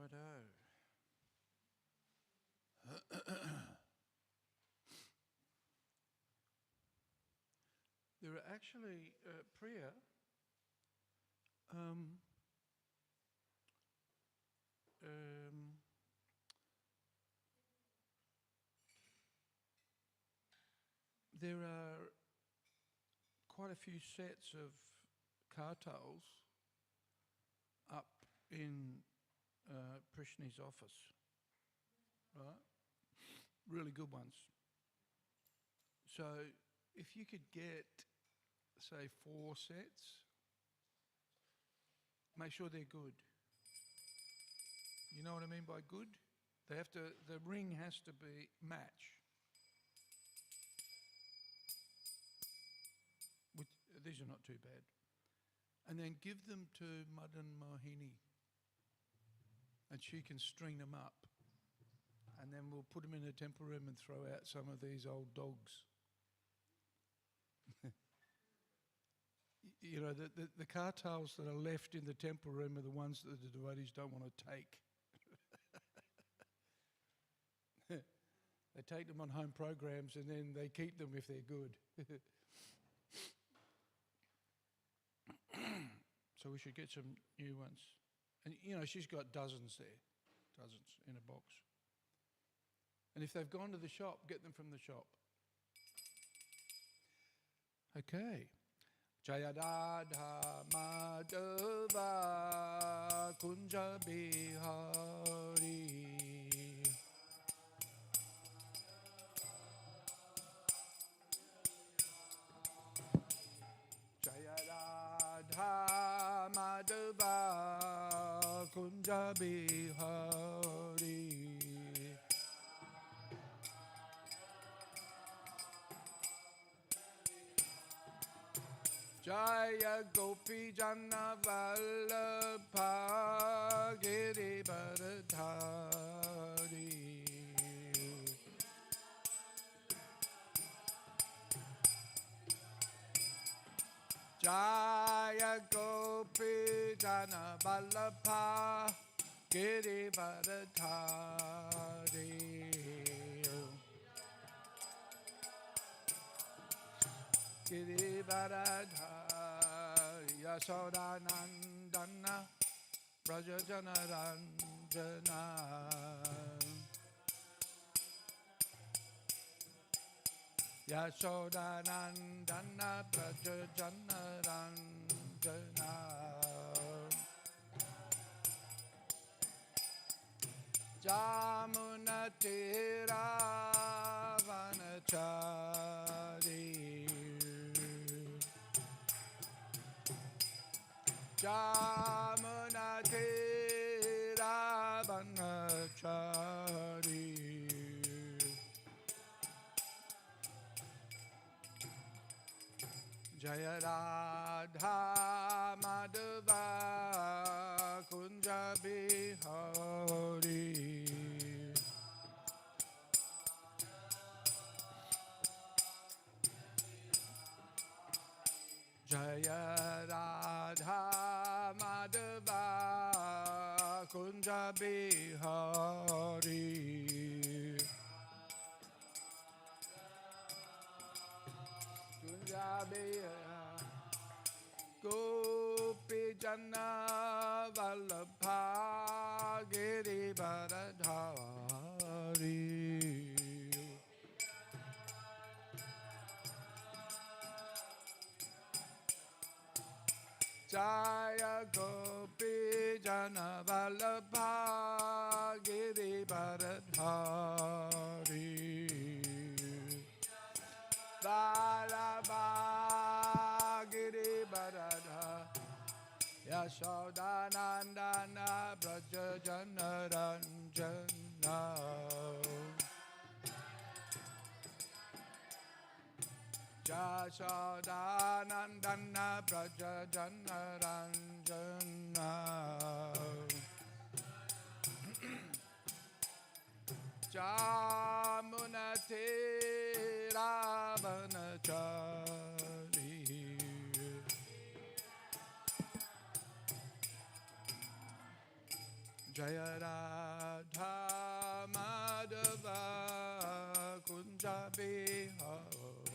Righto. There are actually, Priya, there are quite a few sets of kartals up in Prishni's office, right? Really good ones. So if you could get, say, 4 sets, make sure they're good. You know what I mean by good? They have to, the ring has to be match. These are not too bad. And then give them to Madan Mohini and she can string them up. And then we'll put them in the temple room and throw out some of these old dogs. You know, the kartals that are left in the temple room are the ones that the devotees don't want to take. They take them on home programs and then they keep them if they're good. So we should get some new ones. And, you know, she's got dozens there, dozens in a box. And if they've gone to the shop, get them from the shop. Okay. Jaya Radha Madhava Kunja Bihari Jaya Radha Madhava Kunja Bihari Jaya Gopi Jana Vallabha Giri Bharadhari Jaya Gopi Jana Vallabha Giri Bharadhari Giri Bharadhari Yasoda Nandana Brajajana Ranjana Yasoda Nandana Brajajana Ranjana Jamuna Tira Vanachari Jamuna Tira Vanachari Jaya Radha Madhava Kunja Bihari Jaya Radha Madhava Kunja Bihari Kunja Bihari Gopi Jana Vallabha Giri Bharadhari Jaya Gopi Jana Vallabha Giri Bharadhari Vallabha Giri Bharadhari Yashoda Nandana Brajajana Ranjana Yashoda Nandana Brajajana Ranjana Jamunate Ravanachari Jaya Radha Madhava Kunja Bihari.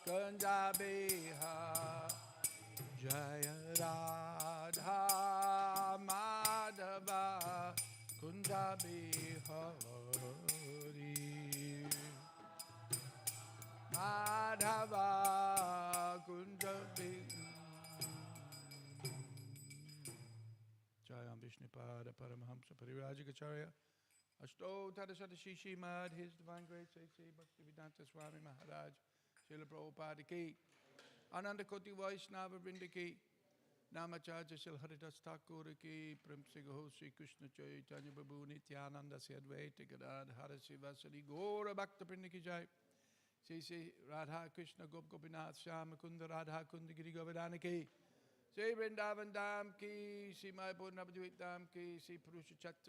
Kunja Bihari. Jaya Radha Madhava Kunja Bihari. Madhava Kunja Bihari. Jayam Vishnupada Paramahamsa Parivrajakacharya Ashto Tadasata Śrīmad His Divine Grace A.C. Bhaktivedanta Swami Maharaj Srila Prabhupada Ki Ananda Koti Vaishnava Vrinda Ki Namacharya Srila Haridas Thakur Ki Prem Sigaho Sri Krishna Chaitanya Prabhu Nityananda Sri Advaita Gadadhara Srivasari Gaura Bhakta Vrinda Ki Jai Sri Radha Krishna Gop Gopinath Shyama Kunda Radha Kunda Giri Govardhana Ki Sri Vrindavan Dham Ki Sri Mayapur Navadvip Dham Ki Sri Purushotam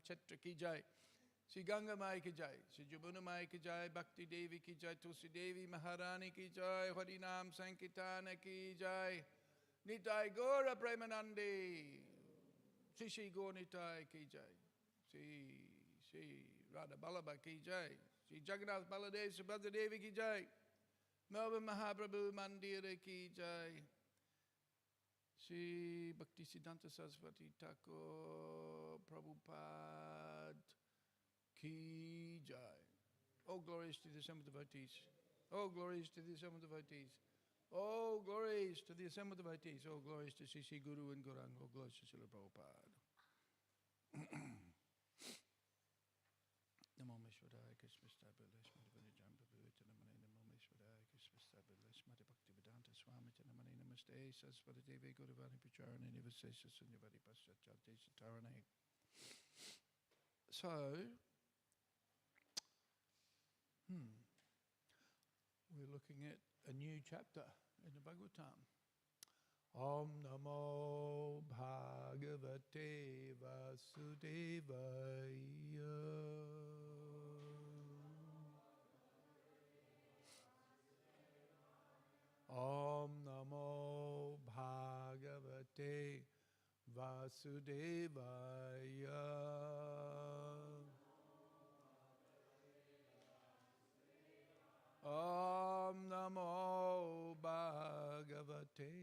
Chatra Ki Jai Sri Ganga Mai Ki Jai Sri Jumuna Mai Ki Jai Bhakti Devi Ki Jai Tulsi Devi Maharani Ki Jai Harinam Sankirtana Ki Jai Nitai Gaura Premanandi Sri Sri Gaur Nitai Ki Jai Sri Radha Ballabha Ki Jai Sri Jagannath Baladev Subhadra Devi Ki Jai Melbourne Mahaprabhu Mandira Ki Jai Sri Bhaktisiddhanta Saraswati Thakur Prabhupada Ki Jai. All glories to the assembled devotees. All glories to the assembled devotees. All glories to the assembled devotees. All glories to Sri Guru and Gauranga. All glories to Srila Prabhupada. Namo Meshwaraya Krishna Stabila Shmati Vanijamba Bhuvita Namani Namo Meshwaraya Krishna Stabila Shmati Bhaktivedanta Swami Namani Namaste Saraswati Devi Guruvani Pacharani Nivasesha Sunyavari Paschatjati Satarane. So, we're looking at a new chapter in the Bhagavatam. Om Namo Bhagavate Vasudevaya. Om Namo Bhagavate Vasudevaya. Om Namo Bhagavate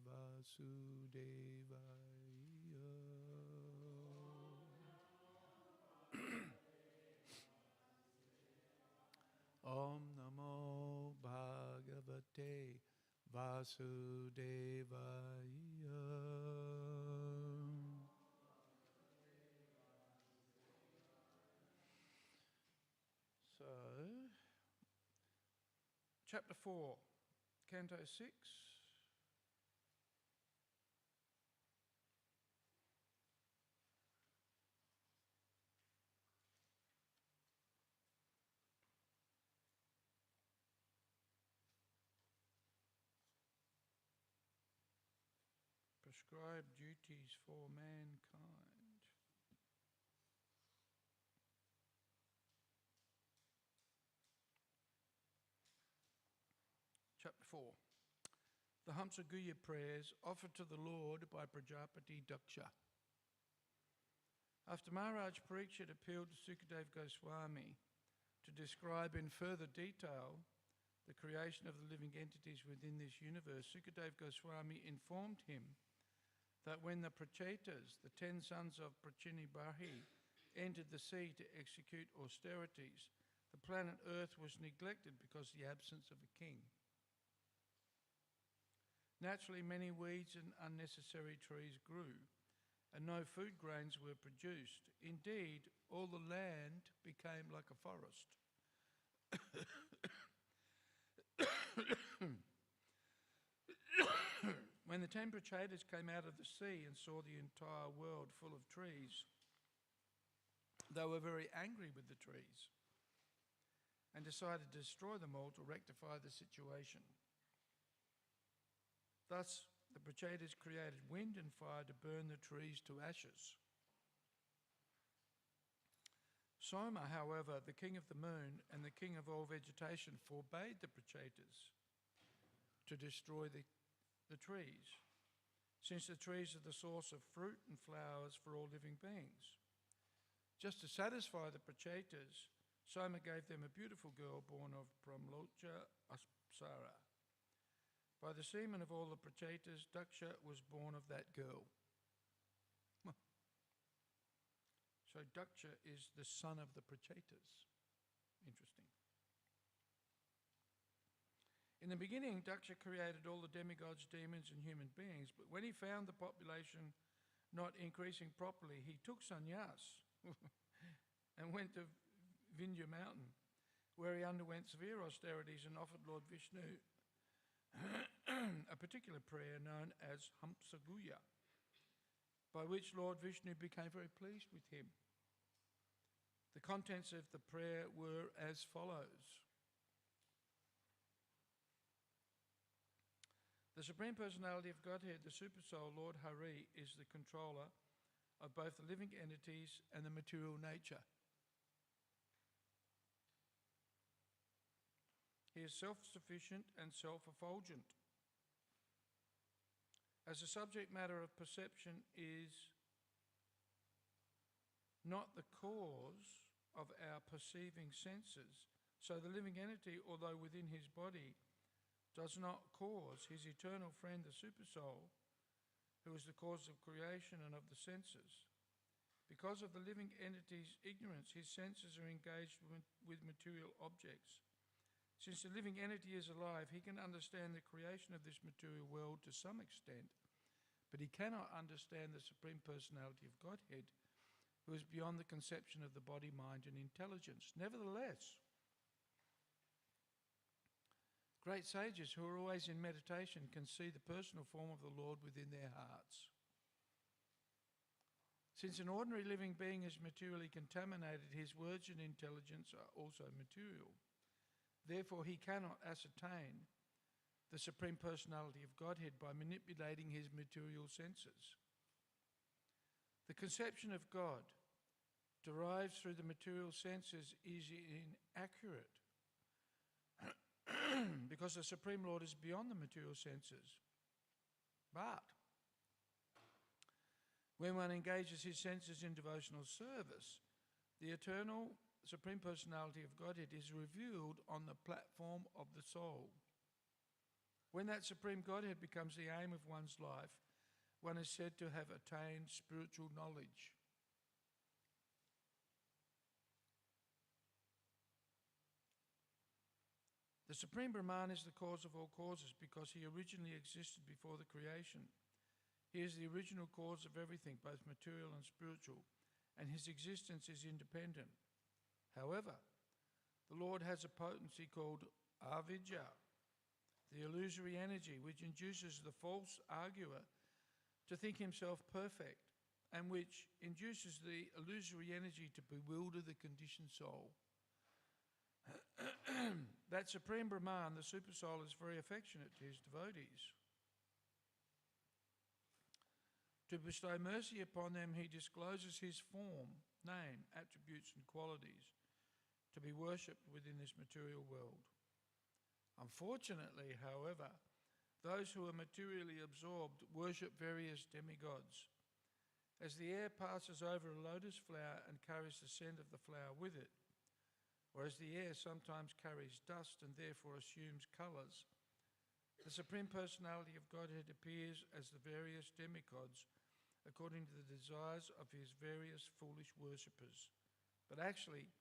Vasudevaya. Om Namo Bhagavate Vasudevaya. So, Chapter 4, Canto 6. Prescribed duties for mankind. Chapter 4. The Hamsaguya prayers offered to the Lord by Prajapati Daksha. After Maharaj Parikshit appealed to Sukadeva Goswami to describe in further detail the creation of the living entities within this universe, Sukadeva Goswami informed him that when the Prachetas, the 10 sons of Prachini Barhi, entered the sea to execute austerities, the planet Earth was neglected because of the absence of a king. Naturally, many weeds and unnecessary trees grew, and no food grains were produced. Indeed, all the land became like a forest. When the 10 Prachetas came out of the sea and saw the entire world full of trees, they were very angry with the trees and decided to destroy them all to rectify the situation. Thus, the Prachetas created wind and fire to burn the trees to ashes. Soma, however, the king of the moon and the king of all vegetation, forbade the Prachetas to destroy the trees, since the trees are the source of fruit and flowers for all living beings. Just to satisfy the Prachetas, Soma gave them a beautiful girl born of Prabhupada Apsara. By the semen of all the Prachetas, Daksha was born of that girl. So Daksha is the son of the Prachetas. Interesting. In the beginning, Daksha created all the demigods, demons, and human beings, but when he found the population not increasing properly, he took sannyas and went to Vindhya mountain, where he underwent severe austerities and offered Lord Vishnu a particular prayer known as Hamsaguya, by which Lord Vishnu became very pleased with him. The contents of the prayer were as follows. The Supreme Personality of Godhead, the Supersoul, Lord Hare, is the controller of both the living entities and the material nature. He is self-sufficient and self-effulgent. As the subject matter of perception is not the cause of our perceiving senses, so the living entity, although within his body, does not cause his eternal friend, the Supersoul, who is the cause of creation and of the senses. Because of the living entity's ignorance, his senses are engaged with material objects. Since the living entity is alive, he can understand the creation of this material world to some extent, but he cannot understand the Supreme Personality of Godhead, who is beyond the conception of the body, mind, and intelligence. Nevertheless, great sages who are always in meditation can see the personal form of the Lord within their hearts. Since an ordinary living being is materially contaminated, his words and intelligence are also material. Therefore, he cannot ascertain the Supreme Personality of Godhead by manipulating his material senses. The conception of God derived through the material senses is inaccurate because the Supreme Lord is beyond the material senses. But when one engages his senses in devotional service, the eternal Supreme Personality of Godhead is revealed on the platform of the soul. When that Supreme Godhead becomes the aim of one's life, one is said to have attained spiritual knowledge. The Supreme Brahman is the cause of all causes because he originally existed before the creation. He is the original cause of everything, both material and spiritual, and his existence is independent. However, the Lord has a potency called avidya, the illusory energy which induces the false arguer to think himself perfect, and which induces the illusory energy to bewilder the conditioned soul. That Supreme Brahman, the Supersoul, is very affectionate to his devotees. To bestow mercy upon them, he discloses his form, name, attributes, and qualities to be worshipped within this material world. Unfortunately, however, those who are materially absorbed worship various demigods. As the air passes over a lotus flower and carries the scent of the flower with it, or as the air sometimes carries dust and therefore assumes colours, the Supreme Personality of Godhead appears as the various demigods according to the desires of his various foolish worshippers. But actually,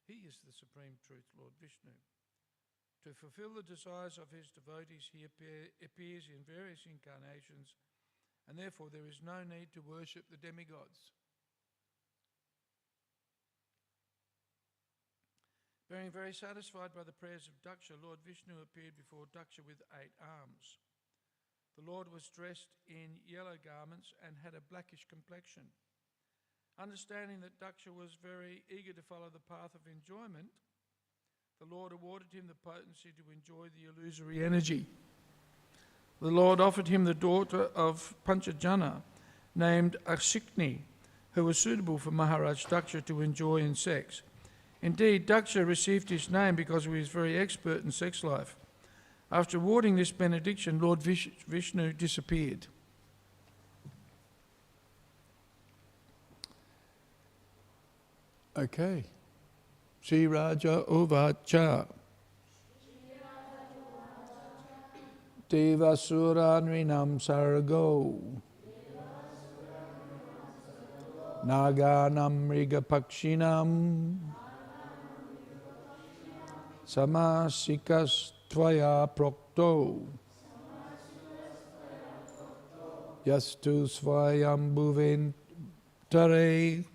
he is the Supreme Truth, Lord Vishnu. To fulfill the desires of his devotees, he appears in various incarnations, and therefore there is no need to worship the demigods. Being very satisfied by the prayers of Daksha, Lord Vishnu appeared before Daksha with 8 arms. The Lord was dressed in yellow garments and had a blackish complexion. Understanding that Daksha was very eager to follow the path of enjoyment, the Lord awarded him the potency to enjoy the illusory energy. The Lord offered him the daughter of Panchajana, named Akshikni, who was suitable for Maharaj Daksha to enjoy in sex. Indeed, Daksha received his name because he was very expert in sex life. After awarding this benediction, Lord Vishnu disappeared. Okay. Sri Raja Uvacha. Devasura Nrinam Sargo. Naganam Mrigapakshinam. Samasikas Tvaya Prokto. Yastu Svayam Bhuventare.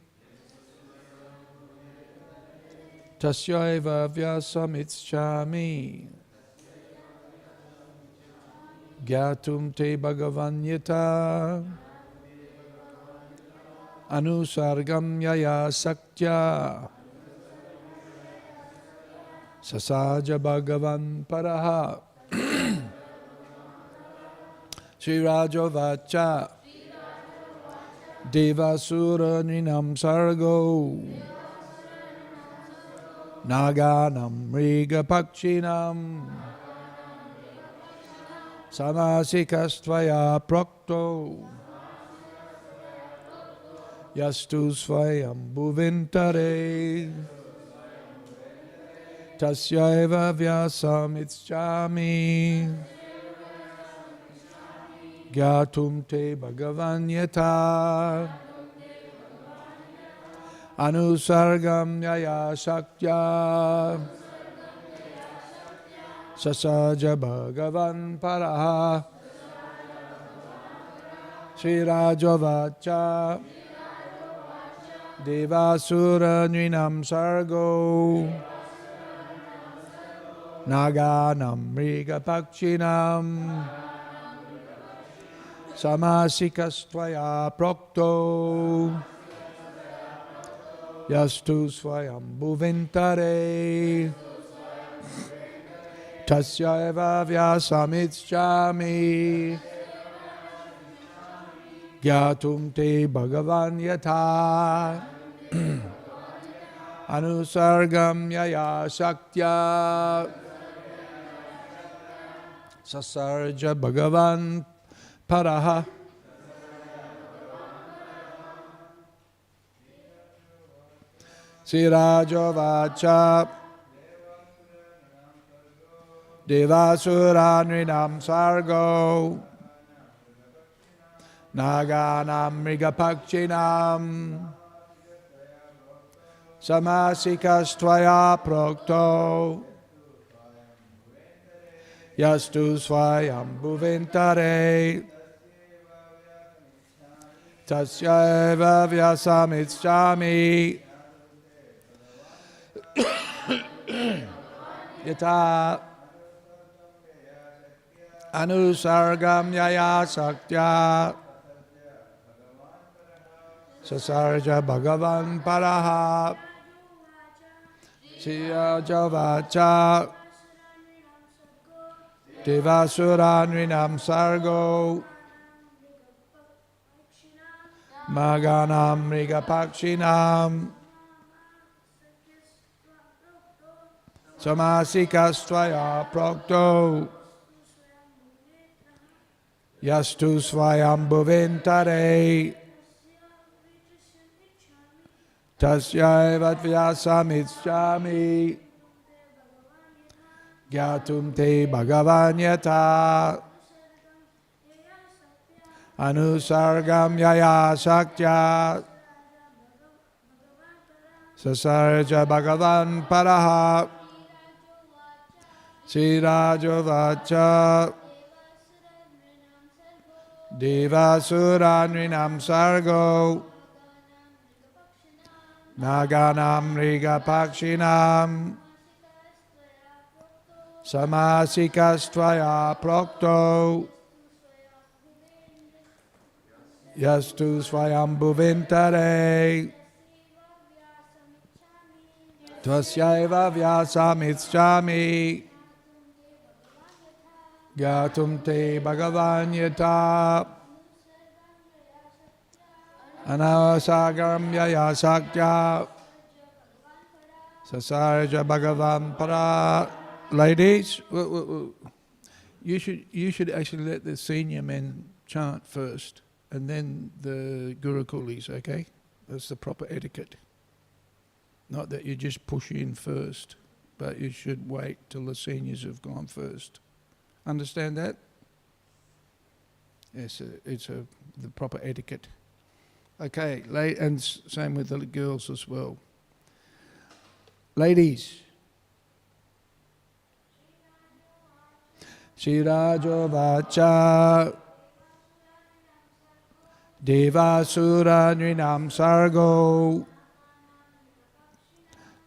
Tasyaiva Vyasamitschami. Gyatum te bhagavanyata. Anusargam yaya saktya. Sasaja bhagavan paraha. Sri Rajavacha. Devasura Nrinam Sargo. Naganam Mriga Pakshinam. Samasikastvaya Prokto. Yastu Svayam Bhuventare. Tasyaiva Vyasamitschami. Gyatum te bhagavanyata. Anusargam yaya saktya. Sasaja bhagavan paraha. Sri Rajavacha. Devasura Nrinam Sargo. Naganam Mrigapakshinam. Samasikastvaya Prokto. Yastu Svayam Bhuventare. Tasyaiva Vyasamitschami. Gyatum te bhagavan yata. Anusargam yaya saktya. Sasarja bhagavan paraha. Sri Rajavacha. Devasura Nrinam Sargo. Naganam Mrigapakshinam. Samasikastvaya Prokto. Yastu Svayam Bhuventare. Tasyaiva Vyasamitschami. Yata Anusargam yaya saktya. Sasarja bhagavan paraha. Sriya Javacha. Devasura Nrinam Sargo. Maganam Mrigapakshinam. Samasikastvaya Prokto. Yastu Svayam Bhuventare. Tasyaiva Vyasamitschami. Gyatum te bhagavanyata. Anusargam yaya saktya. Sasarja bhagavan paraha. Sri Rajavacha. Devasura Nrinam Sargo. Naganam Mrigapakshinam. Samasikastvaya Prokto. Yastu Svayam Bhuventare. Tasyaiva Vyasamitschami. Gyatum te bhagavanyata. Anasagaram yaya saktya. Sasarja bhagavan para. Ladies, You should actually let the senior men chant first, and then the Gurukulis, okay? That's the proper etiquette. Not that you just push in first, but you should wait till the seniors have gone first. Understand that? Yes, it's the proper etiquette. Okay, and same with the girls as well. Ladies. Shirajo vacha Devasura Nrinam Sargo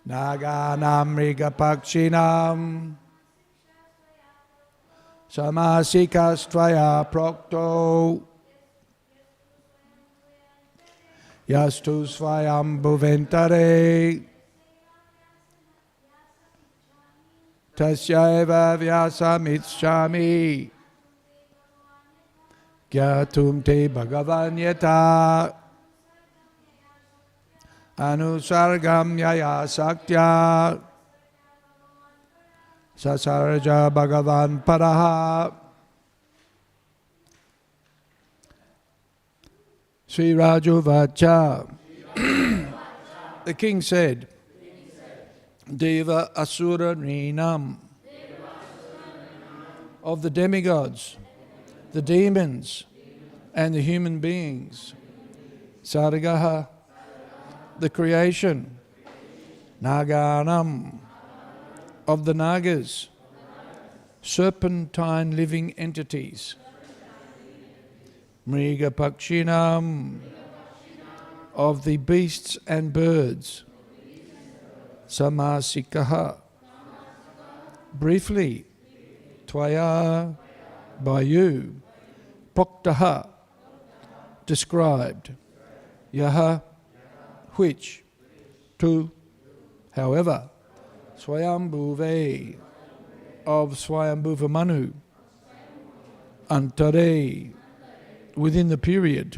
Naganam Mrigapakshinam Samasikastvaya Prokto Yastu Svayam Bhuventare Tasyaiva Vyasamicchami Gyatum te Bhagavanyata Anusargam Yaya Saktya Sasarja Bhagavan Paraha. Sri Raju Vacha. The king said, Deva Asura Nrinam, of the demigods, the demons, and the human beings. Sargaha, the creation. Naganam, of the nagas, serpentine living entities. Mriga Pakshinam, of the beasts and birds. Samasikaha, briefly. Tvaya, by you. Proktaha, described. Yaha, which. Tu, however. Swayambhuve, of Swayambhuva Manu. Antare, within the period.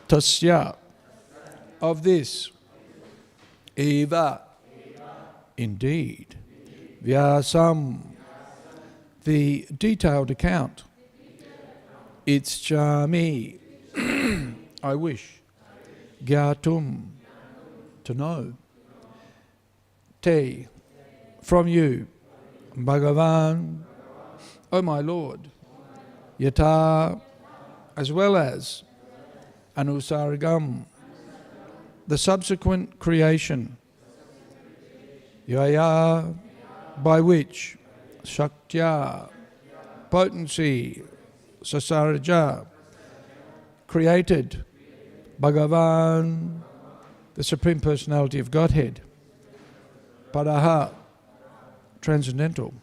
Tasya, of this. Eva, indeed. Vyasam, the detailed account. Ischami, I wish. Gyatum, to know. Te, from you. Bhagavan, O my Lord. Yata, as well as. Anusargam, the subsequent creation. Yaya, by which. Shaktya, potency. Sasarja, created. Bhagavan, the Supreme Personality of Godhead. Paraha, transcendental.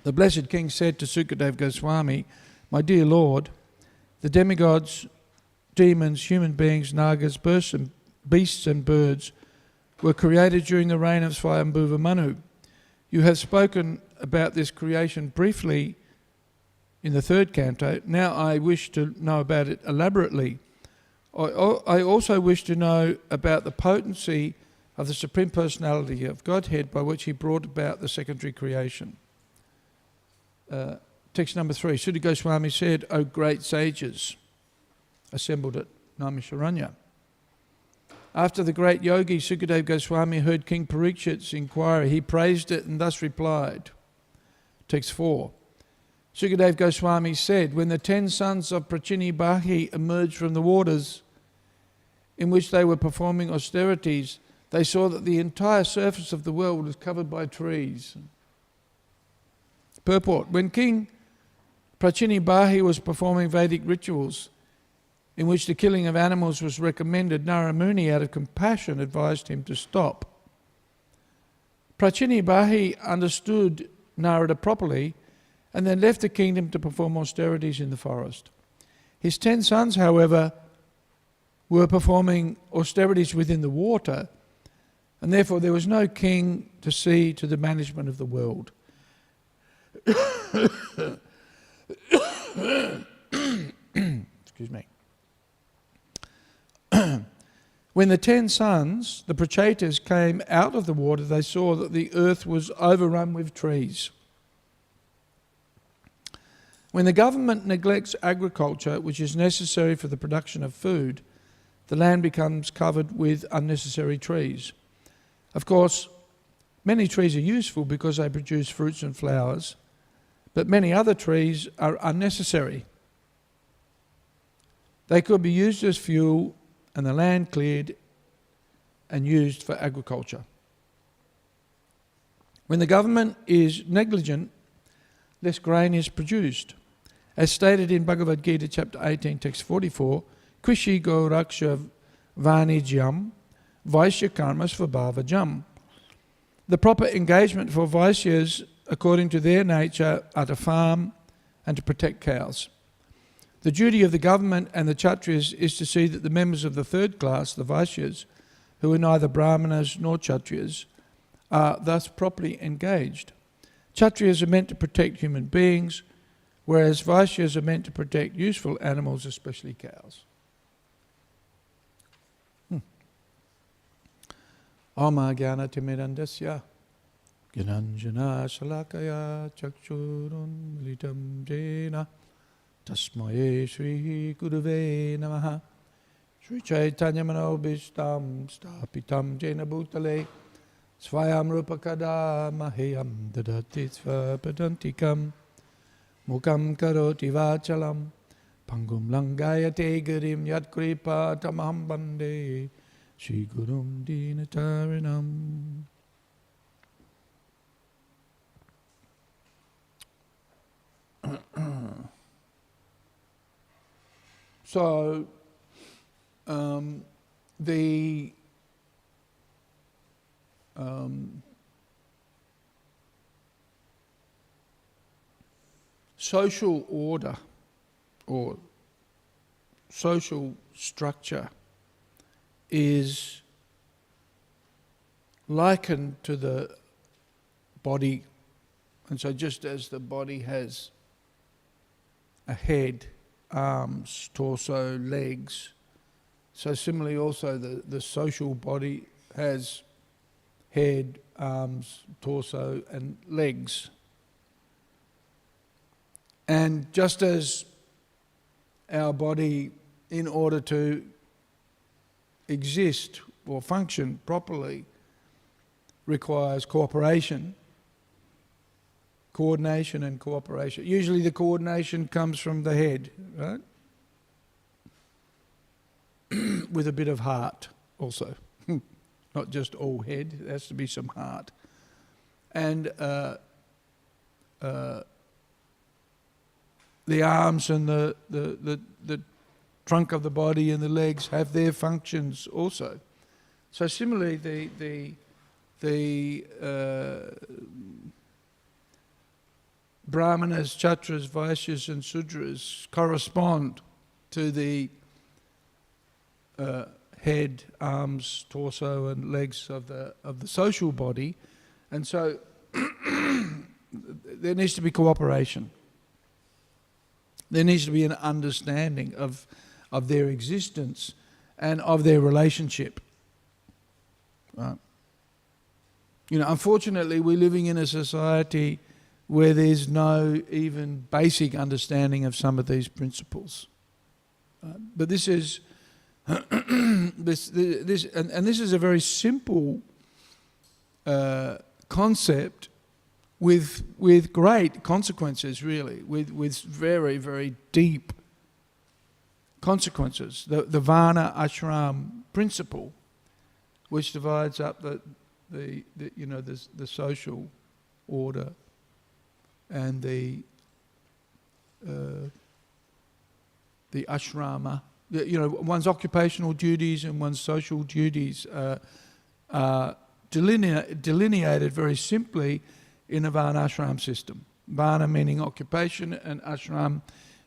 The Blessed King said to Sukadeva Goswami, my dear Lord, the demigods, demons, human beings, nagas, beasts and birds were created during the reign of Swayambhuva Manu. You have spoken about this creation briefly in the third canto. Now I wish to know about it elaborately. I also wish to know about the potency of the Supreme Personality of Godhead by which he brought about the secondary creation. Text number 3. Sukadeva Goswami said, O great sages, assembled at Naimisharanya. After the great yogi Sukadeva Goswami heard King Parikshit's inquiry, he praised it and thus replied. Text 4. Sukadeva Goswami said, when the 10 sons of Prachini Bahi emerged from the waters in which they were performing austerities, they saw that the entire surface of the world was covered by trees. Purport. When King Prachini Bahi was performing Vedic rituals in which the killing of animals was recommended, Naramuni, out of compassion, advised him to stop. Prachini Bahi understood Narada properly and then left the kingdom to perform austerities in the forest. His 10 sons, however, were performing austerities within the water, and therefore there was no king to see to the management of the world. Excuse me. When the 10 sons, the Prachetas, came out of the water, they saw that the earth was overrun with trees. When the government neglects agriculture, which is necessary for the production of food, the land becomes covered with unnecessary trees. Of course, many trees are useful because they produce fruits and flowers, but many other trees are unnecessary. They could be used as fuel and the land cleared and used for agriculture. When the government is negligent, less grain is produced. As stated in Bhagavad Gita chapter 18, text 44, Krishi go raksha vanijyam vaishya karmas vabhavajam. The proper engagement for Vaishyas, according to their nature, are to farm and to protect cows. The duty of the government and the Kshatriyas is to see that the members of the third class, the Vaishyas, who are neither Brahmanas nor Kshatriyas, are thus properly engaged. Kshatriyas are meant to protect human beings, whereas Vaishyas are meant to protect useful animals, especially cows. Oma Gyana Timirandasya Gyananjana Shalakaya Chakshurun Militam Jena Tasmaye Shri Gurave Namaha Shri Chaitanya Manobishtam Stapitam Jena Bhutale Svayam Rupakada Mahayam Dadati Svapadantikam Mukam Karoti Vachalam Pangum Langayate Gurim Yat Kripa Tamaham Bande Shri Gurum Dinatarinam. So, the social order or social structure is likened to the body. And so just as the body has a head, arms, torso, legs, so similarly also the social body has head, arms, torso and legs. And just as our body, in order to exist or function properly, requires coordination and cooperation. Usually the coordination comes from the head, right? With a bit of heart also. Not just all head, there has to be some heart. And the arms and the trunk of the body and the legs have their functions also. So similarly, the Brahmanas, Kshatriyas, Vaishyas and Sudras correspond to the head, arms, torso and legs of the social body, and so there needs to be cooperation. There needs to be an understanding of their existence and of their relationship. Right? You know, unfortunately, we're living in a society where there's no even basic understanding of some of these principles. But this is this is a very simple concept with great consequences, really, with very, very deep consequences. The Varna Ashram principle, which divides up the social order and the ashrama, one's occupational duties and one's social duties are delineated very simply in a Varna Ashram system. Varna meaning occupation and Ashram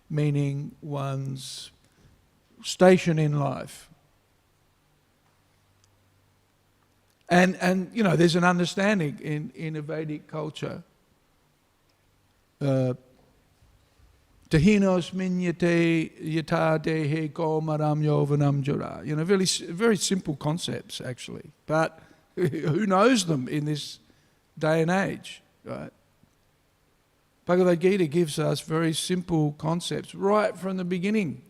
meaning one's station in life. And there's an understanding in a Vedic culture. Tahinos minyate yata dehe komaram yovanam jura. Very, very simple concepts actually. But who knows them in this day and age, right? Bhagavad Gita gives us very simple concepts right from the beginning.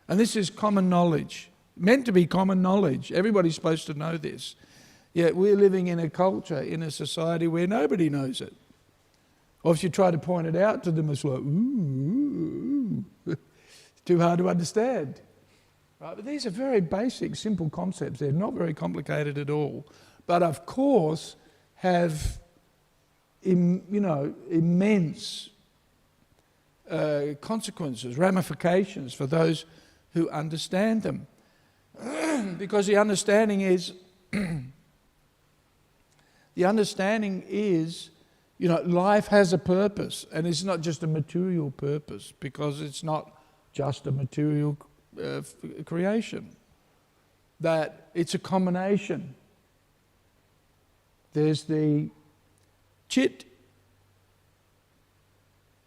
And this is common knowledge, meant to be common knowledge. Everybody's supposed to know this. Yet we're living in a culture, in a society where nobody knows it. Or if you try to point it out to them, it's like, ooh, it's too hard to understand. Right? But these are very basic, simple concepts. They're not very complicated at all. But of course, have immense consequences, ramifications for those who understand them. Because the understanding is, life has a purpose, and it's not just a material purpose, because it's not just a material creation. That it's a combination. There's the chit,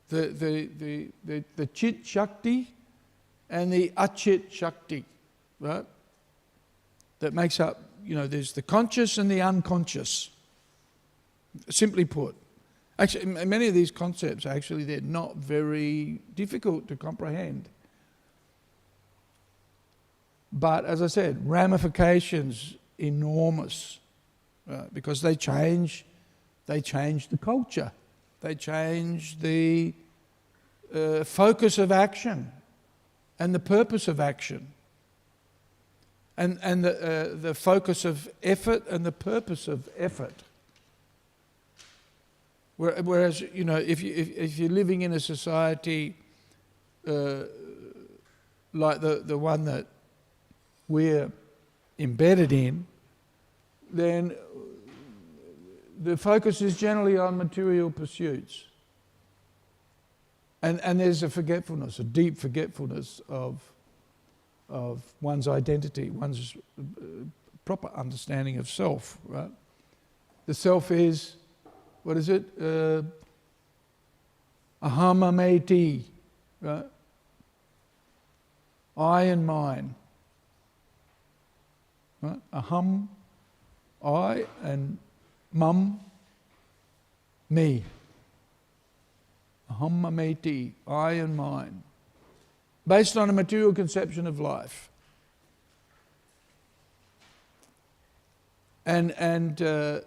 the chit shakti, and the achit shakti, right? That makes up, there's the conscious and the unconscious. Simply put. Actually, many of these concepts, they're not very difficult to comprehend. But as I said, ramifications enormous, because they change the culture. They change the focus of action and the purpose of action. And the focus of effort and the purpose of effort. Whereas, if you're living in a society like the one that we're embedded in, then the focus is generally on material pursuits. And there's a forgetfulness, a deep forgetfulness of one's identity, one's proper understanding of self, right? The self is, what is it? Ahamameti, right? I and mine. Right? Aham, I, and mum, me. Ahamameti, I and mine. Based on a material conception of life. And the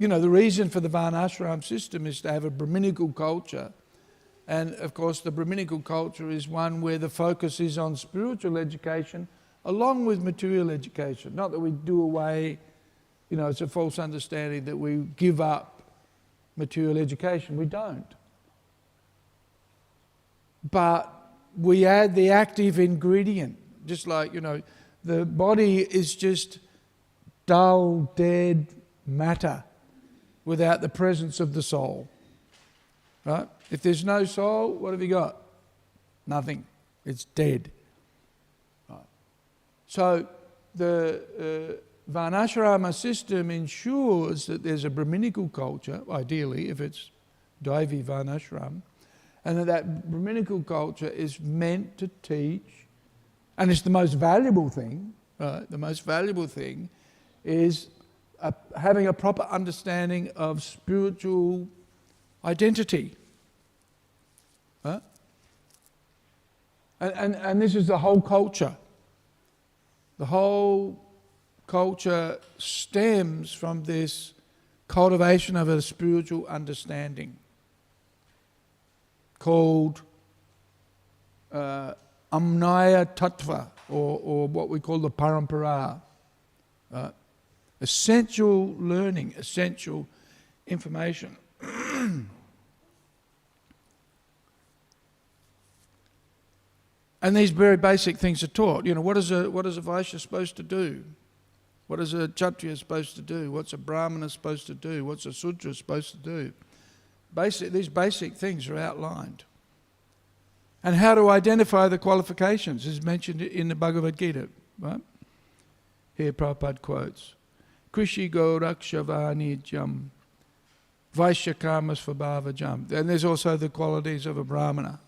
reason for the Varna-Ashram system is to have a Brahminical culture. And of course the Brahminical culture is one where the focus is on spiritual education along with material education. Not that we do away, it's a false understanding that we give up material education. We don't. But we add the active ingredient, just like, the body is just dull, dead matter without the presence of the soul. Right? If there's no soul, what have you got? Nothing. It's dead. Right. So the Varnashrama system ensures that there's a Brahminical culture, ideally, if it's Daivi Varnashram, and that Brahminical culture is meant to teach, and it's the most valuable thing, right? The most valuable thing is having a proper understanding of spiritual identity. Right? And this is the whole culture. The whole culture stems from this cultivation of a spiritual understanding called Amnaya Tattva, or what we call the Parampara. Essential learning, essential information. And these very basic things are taught. What is a Vaishya supposed to do? What is a Kshatriya supposed to do? What's a Brahmana supposed to do? What's a Sudra supposed to do? These basic things are outlined. And how to identify the qualifications is mentioned in the Bhagavad Gita. Right? Here Prabhupada quotes, Krishi Gorakshavanijam Vaishya Karmas Vabhavajam. And there's also the qualities of a Brahmana.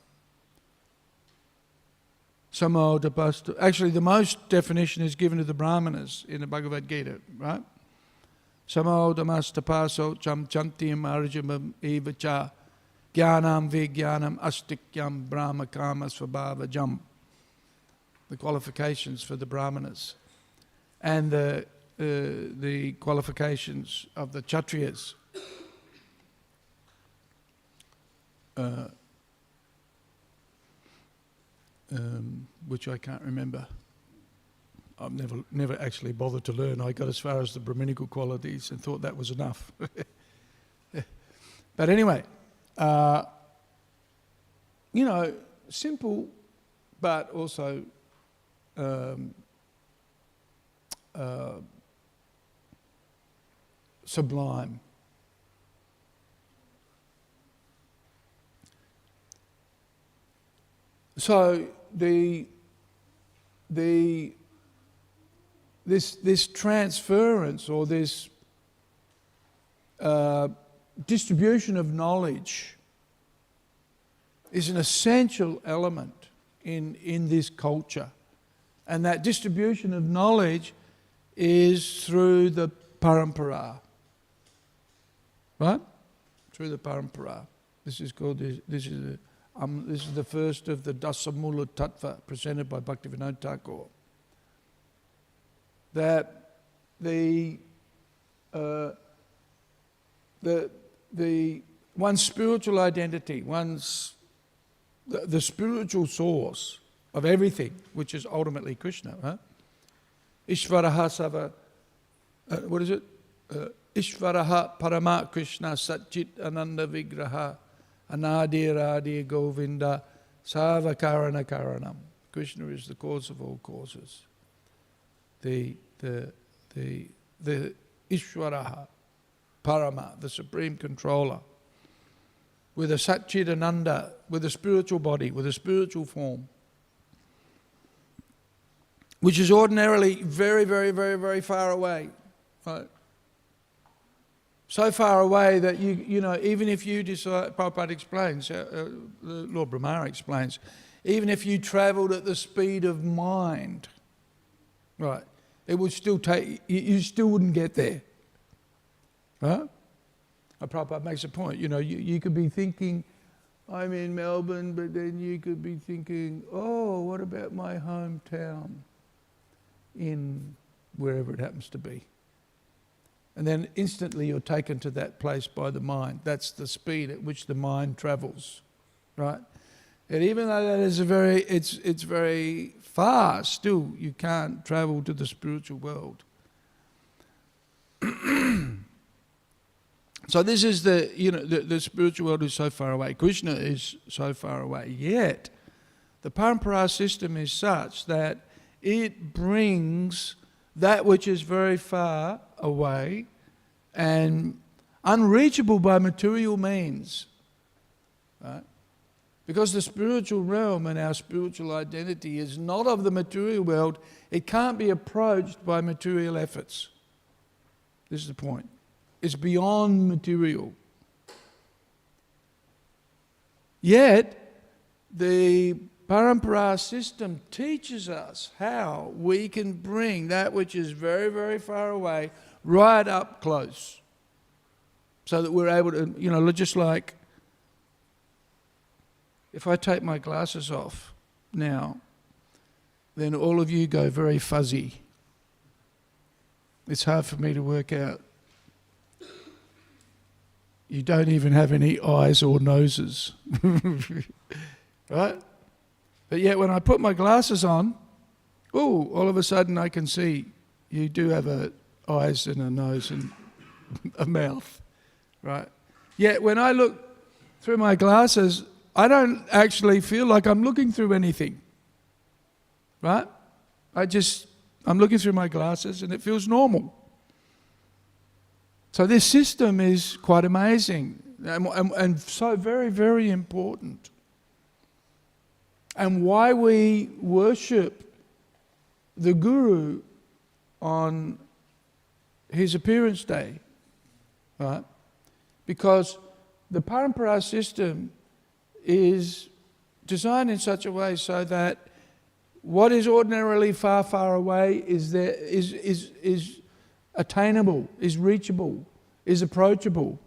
Actually, the most definition is given to the Brahmanas in the Bhagavad Gita, right? Samodamastapaso cham chantim arjamam evacha Jnanam Vijnanam Astikyam Brahma Kama Svabhavajam. The qualifications for the Brahmanas. And the qualifications of the Kshatriyas. Which I can't remember. I've never actually bothered to learn. I got as far as the Brahminical qualities and thought that was enough. But anyway, simple, but also sublime. So this transference or this distribution of knowledge is an essential element in this culture. And that distribution of knowledge is through the parampara. Right? Through the parampara. This is the first of the Dasamula Tattva presented by Bhaktivedanta. That the one's spiritual identity, the spiritual source of everything, which is ultimately Krishna, right? Ishvaraha Sava, what is it? Ishvaraha Parama Krishna Satchit Ananda Vigraha Anadir Adi Govinda Sava Karana Karanam. Krishna is the cause of all causes. The Ishvaraha Parama, the supreme controller, with a Satchit Ananda, with a spiritual body, with a spiritual form, which is ordinarily very, very, very, very far away. Right? So far away that even if you decide, Prabhupada explains, Lord Brahma explains, even if you travelled at the speed of mind, right, it would still take, you still wouldn't get there. Right? Prabhupada makes a point, you could be thinking, I'm in Melbourne, but then you could be thinking, oh, what about my hometown in wherever it happens to be? And then instantly you're taken to that place by the mind. That's the speed at which the mind travels, right? And even though that is it's very far, still you can't travel to the spiritual world. So this is the spiritual world is so far away. Krishna is so far away. Yet the parampara system is such that it brings that which is very far away and unreachable by material means, right? Because the spiritual realm and our spiritual identity is not of the material world, it can't be approached by material efforts. This is the point. It's beyond material. Yet, the parampara system teaches us how we can bring that which is very, very far away right up close. So that we're able to, just like if I take my glasses off now, then all of you go very fuzzy. It's hard for me to work out. You don't even have any eyes or noses. Right? But yet when I put my glasses on, all of a sudden I can see you do have eyes and a nose and a mouth. Right? Yet when I look through my glasses, I don't actually feel like I'm looking through anything. Right? I'm looking through my glasses and it feels normal. So this system is quite amazing and so very, very important. And why we worship the Guru on his appearance day, right? Because the parampara system is designed in such a way so that what is ordinarily far, far away is attainable, is reachable, is approachable.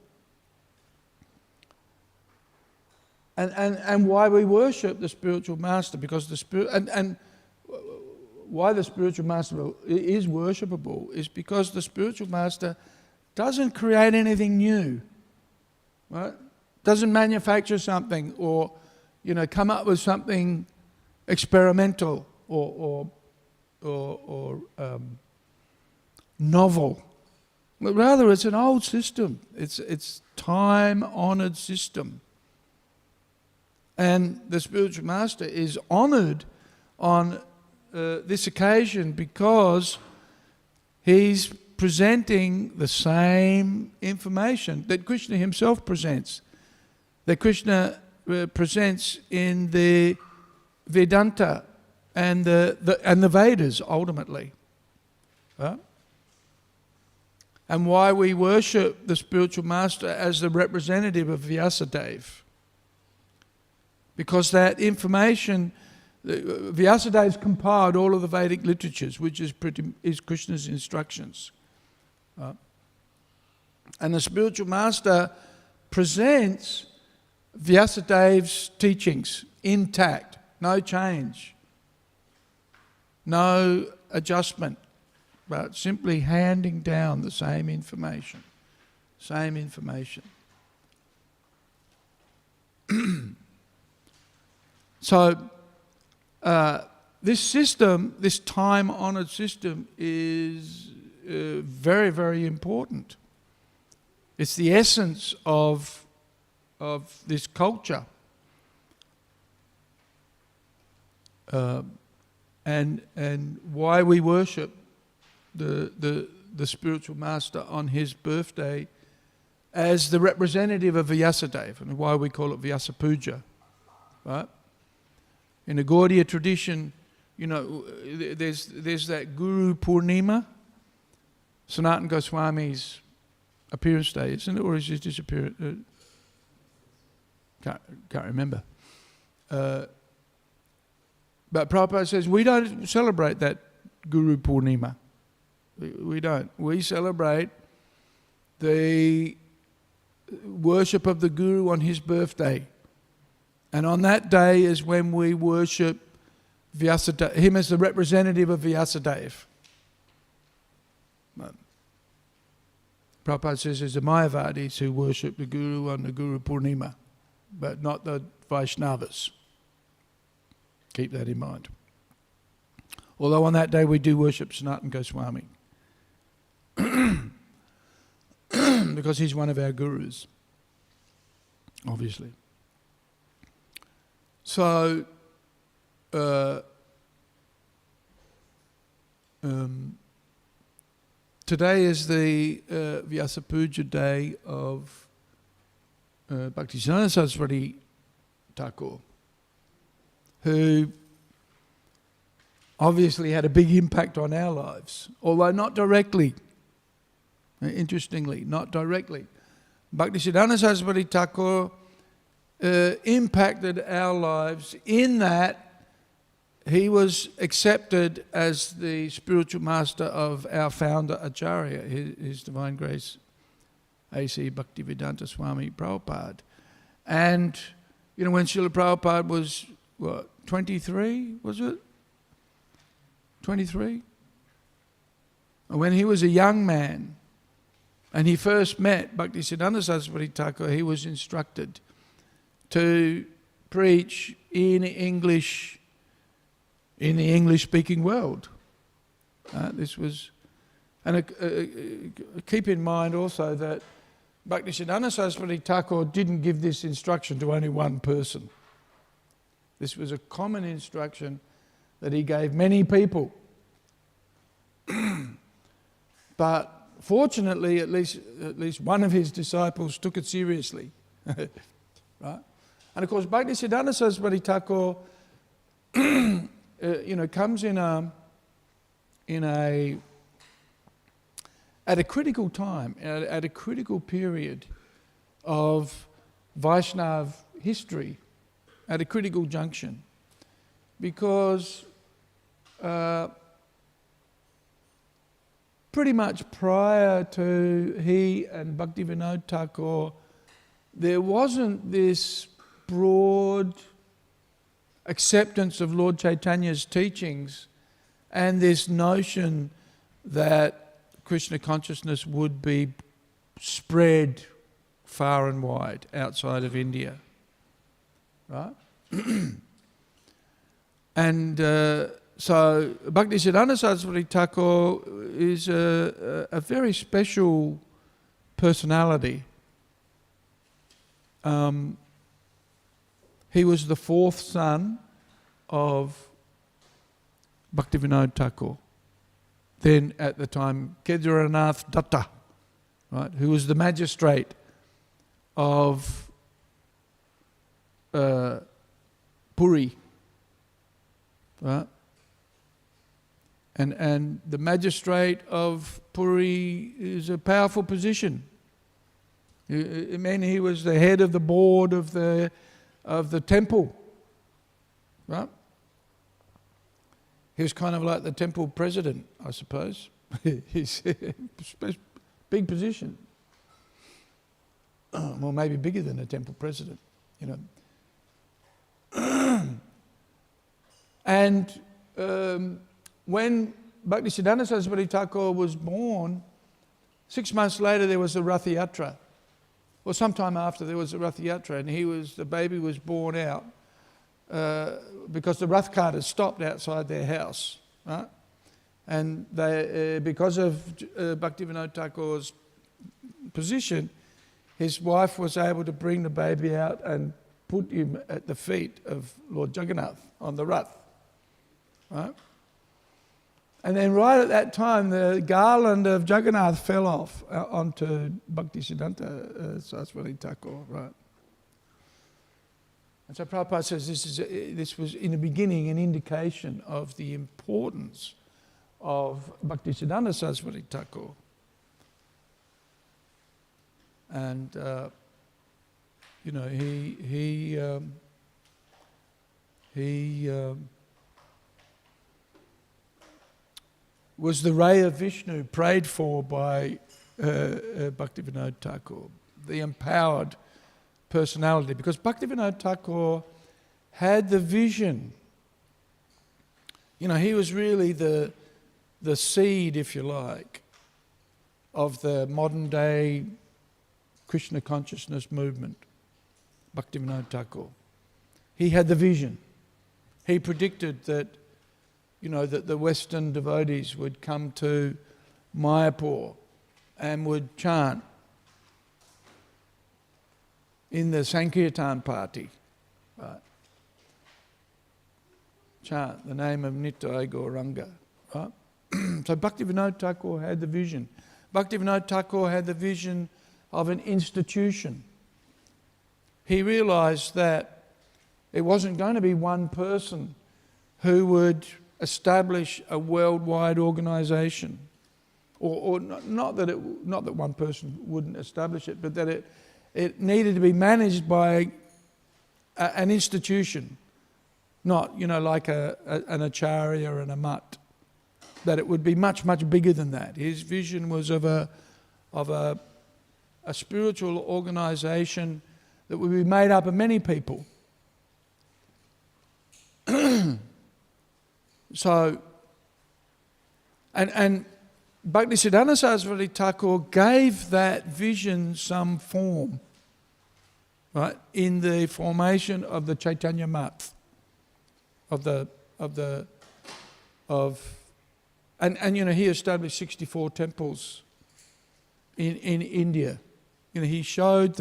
And why we worship the spiritual master, because the spirit and why the spiritual master is worshipable is because the spiritual master doesn't create anything new, right? Doesn't manufacture something or come up with something experimental or novel. But rather, it's an old system. It's time-honored system. And the spiritual master is honoured on this occasion because he's presenting the same information that Krishna himself presents, that Krishna presents in the Vedanta and the Vedas ultimately. Right? And why we worship the spiritual master as the representative of Vyasadeva. Because that information, Vyasadev's compiled all of the Vedic literatures, which is Krishna's instructions. And the spiritual master presents Vyasadev's teachings intact, no change, no adjustment, but simply handing down the same information. Same information. So this system, this time-honoured system, is very, very important. It's the essence of this culture. And why we worship the spiritual master on his birthday as the representative of Vyasadeva, and why we call it Vyasa Puja, right? In the Gaudiya tradition, there's that Guru Purnima, Sanatana Goswami's appearance day, isn't it? Or is his disappearance? Can't remember. But Prabhupada says we don't celebrate that Guru Purnima. We don't. We celebrate the worship of the Guru on his birthday. And on that day is when we worship Vyasadeva, him as the representative of Vyasadeva. Prabhupada says there's the Mayavadis who worship the Guru on the Guru Purnima, but not the Vaishnavas. Keep that in mind. Although on that day we do worship Sanatana Goswami. Because he's one of our gurus, obviously. So, today is the Vyasa Puja day of Bhaktisiddhanta Saraswati Thakur, who obviously had a big impact on our lives, although not directly. Interestingly, not directly. Bhaktisiddhanta Saraswati Thakur impacted our lives in that he was accepted as the spiritual master of our Founder-Acharya, His Divine Grace A.C. Bhaktivedanta Swami Prabhupada. And, when Srila Prabhupada was, 23, was it? 23? And when he was a young man, and he first met Bhaktisiddhanta Saraswati Thakur, he was instructed to preach in English, in the English-speaking world. This was, and keep in mind also that Bhaktisiddhanta Saraswati Thakur didn't give this instruction to only one person. This was a common instruction that he gave many people. But fortunately, at least one of his disciples took it seriously, right? And of course, Bhaktisiddhanta Saraswati Thakur, comes at a critical time, at a critical period of Vaishnav history, at a critical junction, because pretty much prior to he and Bhaktivinoda Thakur, there wasn't this broad acceptance of Lord Chaitanya's teachings and this notion that Krishna consciousness would be spread far and wide outside of India. Right? And so Bhaktisiddhanta Saraswati Thakur is a very special personality. He was the fourth son of Bhaktivinoda Thakur. Then at the time, Kedaranath Datta, right, who was the magistrate of Puri, right? And the magistrate of Puri is a powerful position. It meant he was the head of the board of the temple, right? He was kind of like the temple president, I suppose. He's a big position. Well, maybe bigger than a temple president, you know. And when Bhaktisiddhanta Saraswati Thakur was born, 6 months later there was a Rath Yatra. Well, sometime after there was a Rath Yatra, and the baby was born out because the Rath cart had stopped outside their house, right? And they, because of Bhaktivinoda Thakur's position, his wife was able to bring the baby out and put him at the feet of Lord Jagannath on the Rath, right? And then right at that time, the garland of Jagannath fell off onto Bhaktisiddhanta Saraswati Thakur, right? And so Prabhupada says this was in the beginning an indication of the importance of Bhaktisiddhanta Saraswati Thakur. And, you know, he was the ray of Vishnu prayed for by Bhaktivinoda Thakur, the empowered personality, because Bhaktivinoda Thakur had the vision. You know, he was really the seed, if you like, of the modern day Krishna consciousness movement, Bhaktivinoda Thakur. He had the vision. He predicted that, you know, that the Western devotees would come to Mayapur and would chant in the Sankirtan party, right? Chant the name of Nitai Gauranga, right? So Bhaktivinoda Thakur had the vision. Bhaktivinoda Thakur had the vision of an institution. He realized that it wasn't going to be one person who would establish a worldwide organization, or not that one person wouldn't establish it, but that it needed to be managed by an institution, not, you know, like an acharya and a mutt. That it would be much, much bigger than that. His vision was of a spiritual organization that would be made up of many people. So, and Bhaktisiddhanta Saraswati Thakur gave that vision some form, right, in the formation of the Chaitanya Math, and you know, he established 64 temples in India. You know, he showed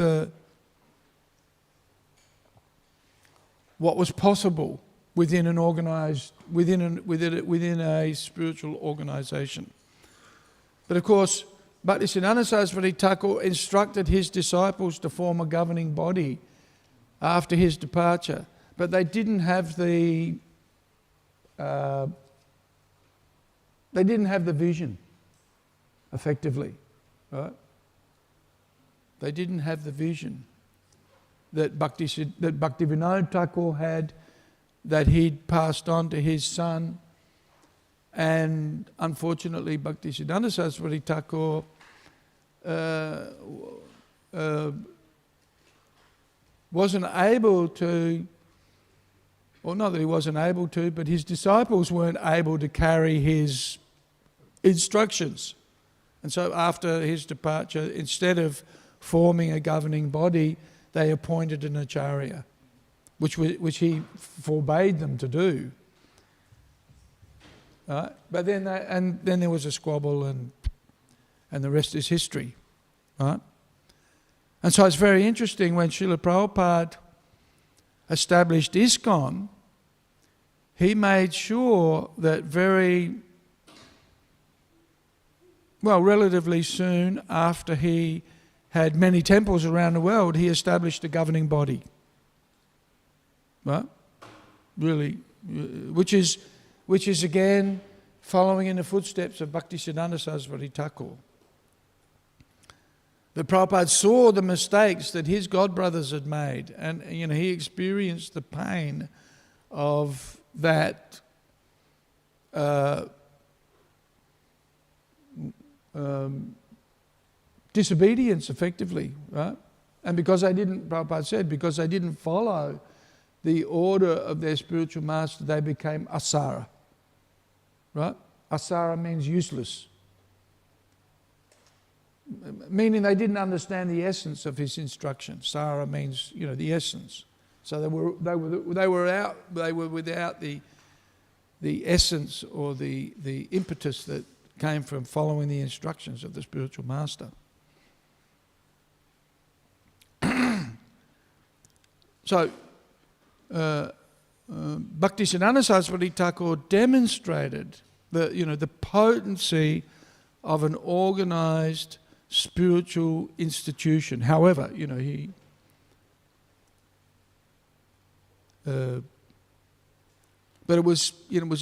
what was possible within an organized, within a spiritual organization. But of course, Bhaktisiddhanta Saraswati Thakur instructed his disciples to form a governing body after his departure, but they didn't have the vision, effectively, right? They didn't have the vision that Bhaktivinoda Thakur had, that he'd passed on to his son, and unfortunately Bhaktisiddhanta Saraswati Thakur wasn't able to, or not that he wasn't able to, but his disciples weren't able to carry his instructions. And so after his departure, instead of forming a governing body, they appointed an Acharya, which he forbade them to do. Right? But then there was a squabble, and the rest is history. Right? And so it's very interesting when Srila Prabhupada established ISKCON, he made sure that relatively soon after he had many temples around the world, he established a governing body. Right? Really, which is again following in the footsteps of Bhaktisiddhanta Saraswati Thakur. But Prabhupada saw the mistakes that his godbrothers had made, and he experienced the pain of that disobedience, effectively, right? And because Prabhupada said, because they didn't follow the order of their spiritual master, they became asara, right? Asara means useless, meaning they didn't understand the essence of his instruction. Sara means, the essence. So they were without the essence or the impetus that came from following the instructions of the spiritual master. So Bhaktisiddhanta Saraswati Thakur demonstrated the potency of an organized spiritual institution. However, but it was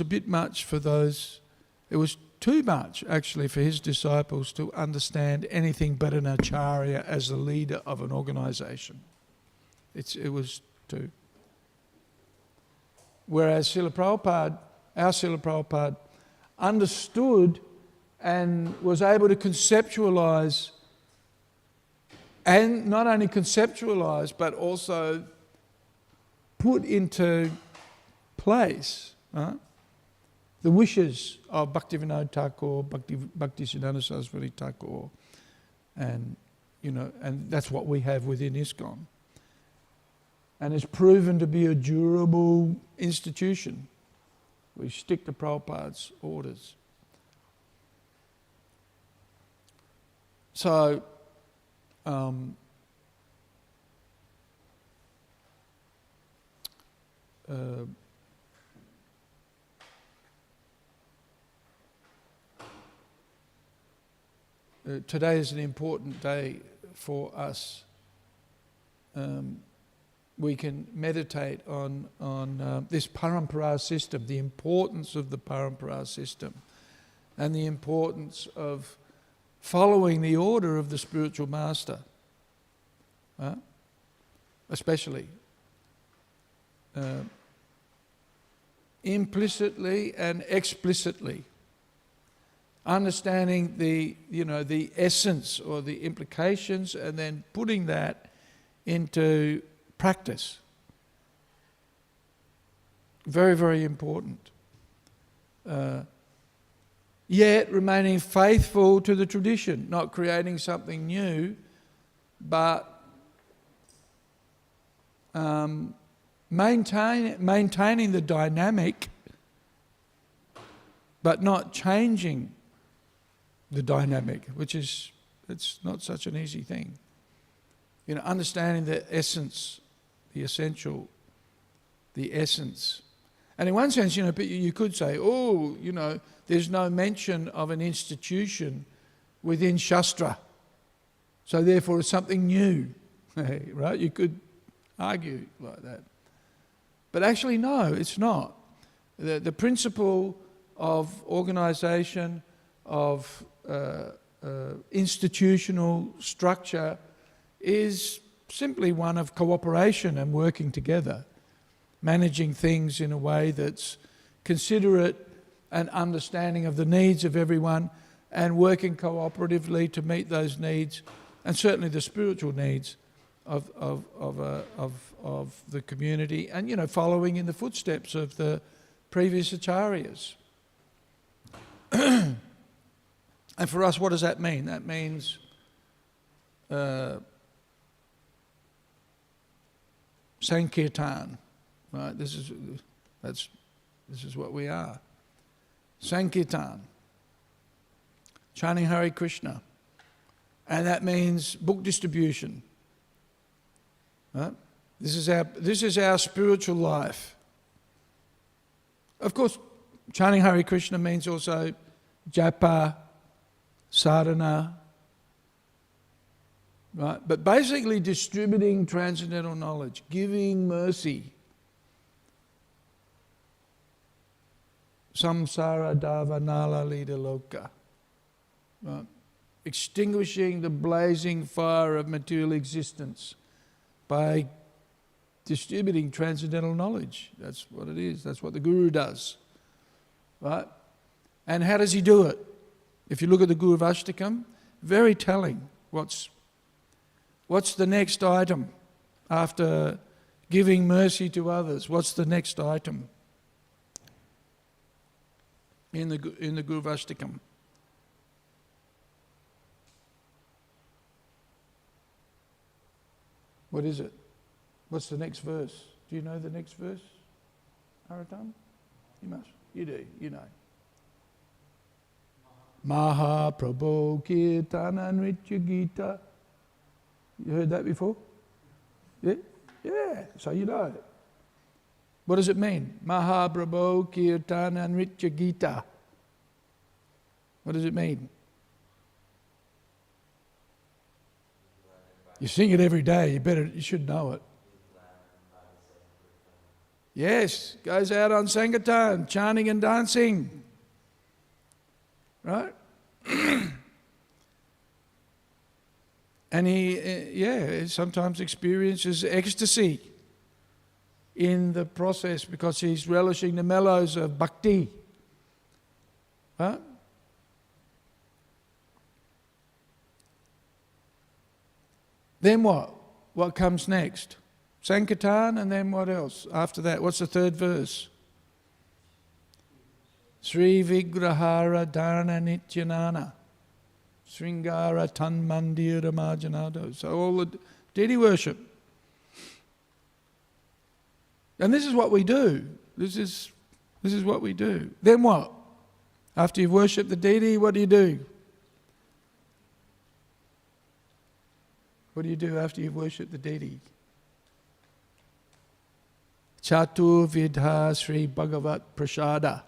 a bit much for those. It was too much actually for his disciples to understand anything but an Acharya as the leader of an organization. It was too. Whereas our Srila Prabhupada, understood and was able to conceptualize, and not only conceptualize, but also put into place the wishes of Bhaktivedanta Thakur, Bhaktisiddhanta Saraswati Thakur, and that's what we have within ISKCON. And it's proven to be a durable institution. We stick to Prabhupada's orders. So, today is an important day for us. We can meditate on this parampara system, the importance of the parampara system, and the importance of following the order of the spiritual master, especially implicitly and explicitly, understanding the essence or the implications, and then putting that into practice. Very, very important. Yet remaining faithful to the tradition, not creating something new, but maintaining the dynamic, but not changing the dynamic, it's not such an easy thing. Understanding the essence, the essential, the essence. And in one sense, you could say, there's no mention of an institution within Shastra, so therefore it's something new, right? You could argue like that. But actually, no, it's not. The principle of organization, of institutional structure is simply one of cooperation and working together, managing things in a way that's considerate and understanding of the needs of everyone, and working cooperatively to meet those needs, and certainly the spiritual needs of the community, and following in the footsteps of the previous acharyas. And for us, what does that mean? That means Sankirtan, right? This is what we are. Sankirtan, chanting Hare Krishna, and that means book distribution. Right? This is our spiritual life. Of course, chanting Hare Krishna means also japa, sadhana, right? But basically distributing transcendental knowledge, giving mercy. Samsara dava nala lida loka. Right? Extinguishing the blazing fire of material existence by distributing transcendental knowledge. That's what it is. That's what the Guru does. Right? And how does he do it? If you look at the Guru Ashtakam, very telling. What's the next item after giving mercy to others? What's the next item in the Guru Ashtakam? What is it? What's the next verse? Do you know the next verse? Haratam? You must. You do. You know. Maha Prabhu Kirtana Nritya Gita. You heard that before? Yeah? Yeah. So you know it. What does it mean? Maha Prabhu Kirtana Nritya Gita. What does it mean? You sing it every day. You should know it. Yes, goes out on Sankirtan, chanting and dancing. Right? And he sometimes experiences ecstasy in the process because he's relishing the mellows of bhakti. Right? Then what? What comes next? Sankirtan, and then what else? After that, what's the third verse? Sri Vigrahara Dharana Nityanana Sringara Tan Mandira Marjanado. So all the deity worship. And this is what we do. This is what we do. Then what? After you've worshipped the deity, what do you do? What do you do after you've worshipped the deity? Chatu Vidha Sri Bhagavat Prasada.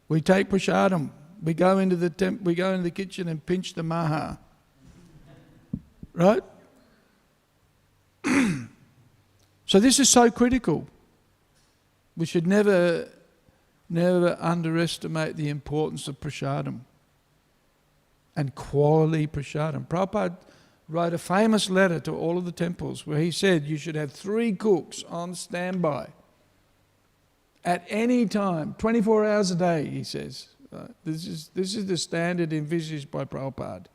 We take prasadam. We go into the we go into the kitchen and pinch the maha. Right? So this is so critical. We should never underestimate the importance of prasadam and quality prasadam. Prabhupada wrote a famous letter to all of the temples where he said you should have 3 cooks on standby at any time, 24 hours a day, he says. This is the standard envisaged by Prabhupada.